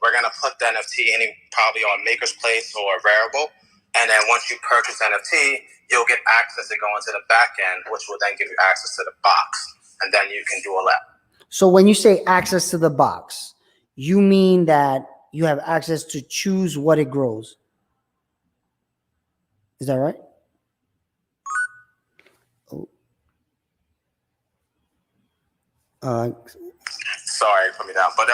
we're going to put the NFT probably on Maker's Place or Variable. And then once you purchase NFT, you'll get access to go into the back end, which will then give you access to the box. And then you can do all that. So when you say access to the box, you mean that you have access to choose what it grows. Is that right? Sorry, put me down. But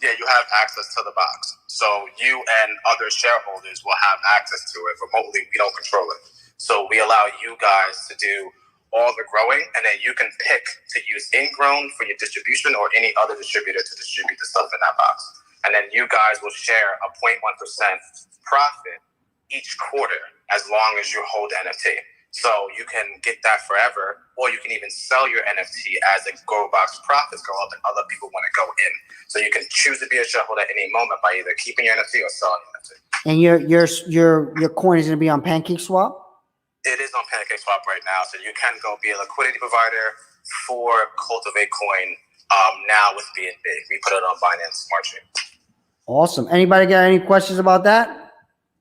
yeah, you have access to the box. So you and other shareholders will have access to it remotely. We don't control it. So we allow you guys to do all the growing, and then you can pick to use ingrown for your distribution or any other distributor to distribute the stuff in that box. And then you guys will share a 0.1% profit each quarter as long as you hold NFT. So you can get that forever, or you can even sell your NFT as the Grow Box profits go up and other people want to go in. So you can choose to be a shareholder at any moment by either keeping your NFT or selling your NFT. And your coin is going to be on PancakeSwap? It is on PancakeSwap right now. So you can go be a liquidity provider for Cultivate Coin now with being big. We put it on Binance Smart Chain. Awesome. Anybody got any questions about that?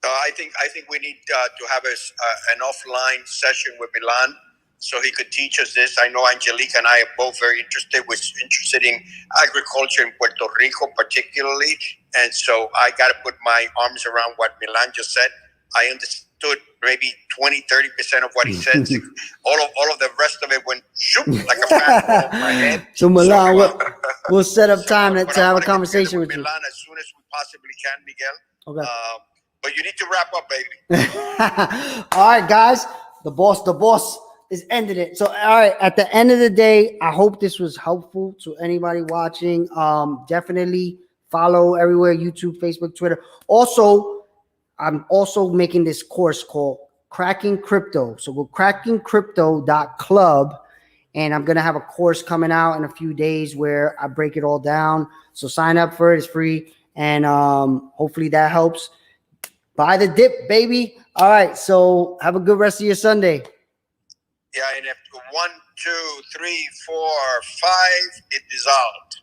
I think we need to have an offline session with Milan so he could teach us this. I know Angelique and I are both very interested in agriculture in Puerto Rico particularly. And so I got to put my arms around what Milan just said. I understood maybe 20-30% of what he said. all of the rest of it went shoop, like a fastball over my head. So Milan, we'll set up time to have a conversation with you. Milan as soon as we possibly can, Miguel. Okay. But you need to wrap up, baby. All right, guys. The boss is ended it. So, all right. At the end of the day, I hope this was helpful to anybody watching. Definitely follow everywhere: YouTube, Facebook, Twitter. Also, I'm also making this course called Cracking Crypto. So go crackingcrypto.club, and I'm gonna have a course coming out in a few days where I break it all down. So sign up for it; it's free, and hopefully that helps. Buy the dip, baby. All right. So have a good rest of your Sunday. Yeah, and if 1, 2, 3, 4, 5, it is out.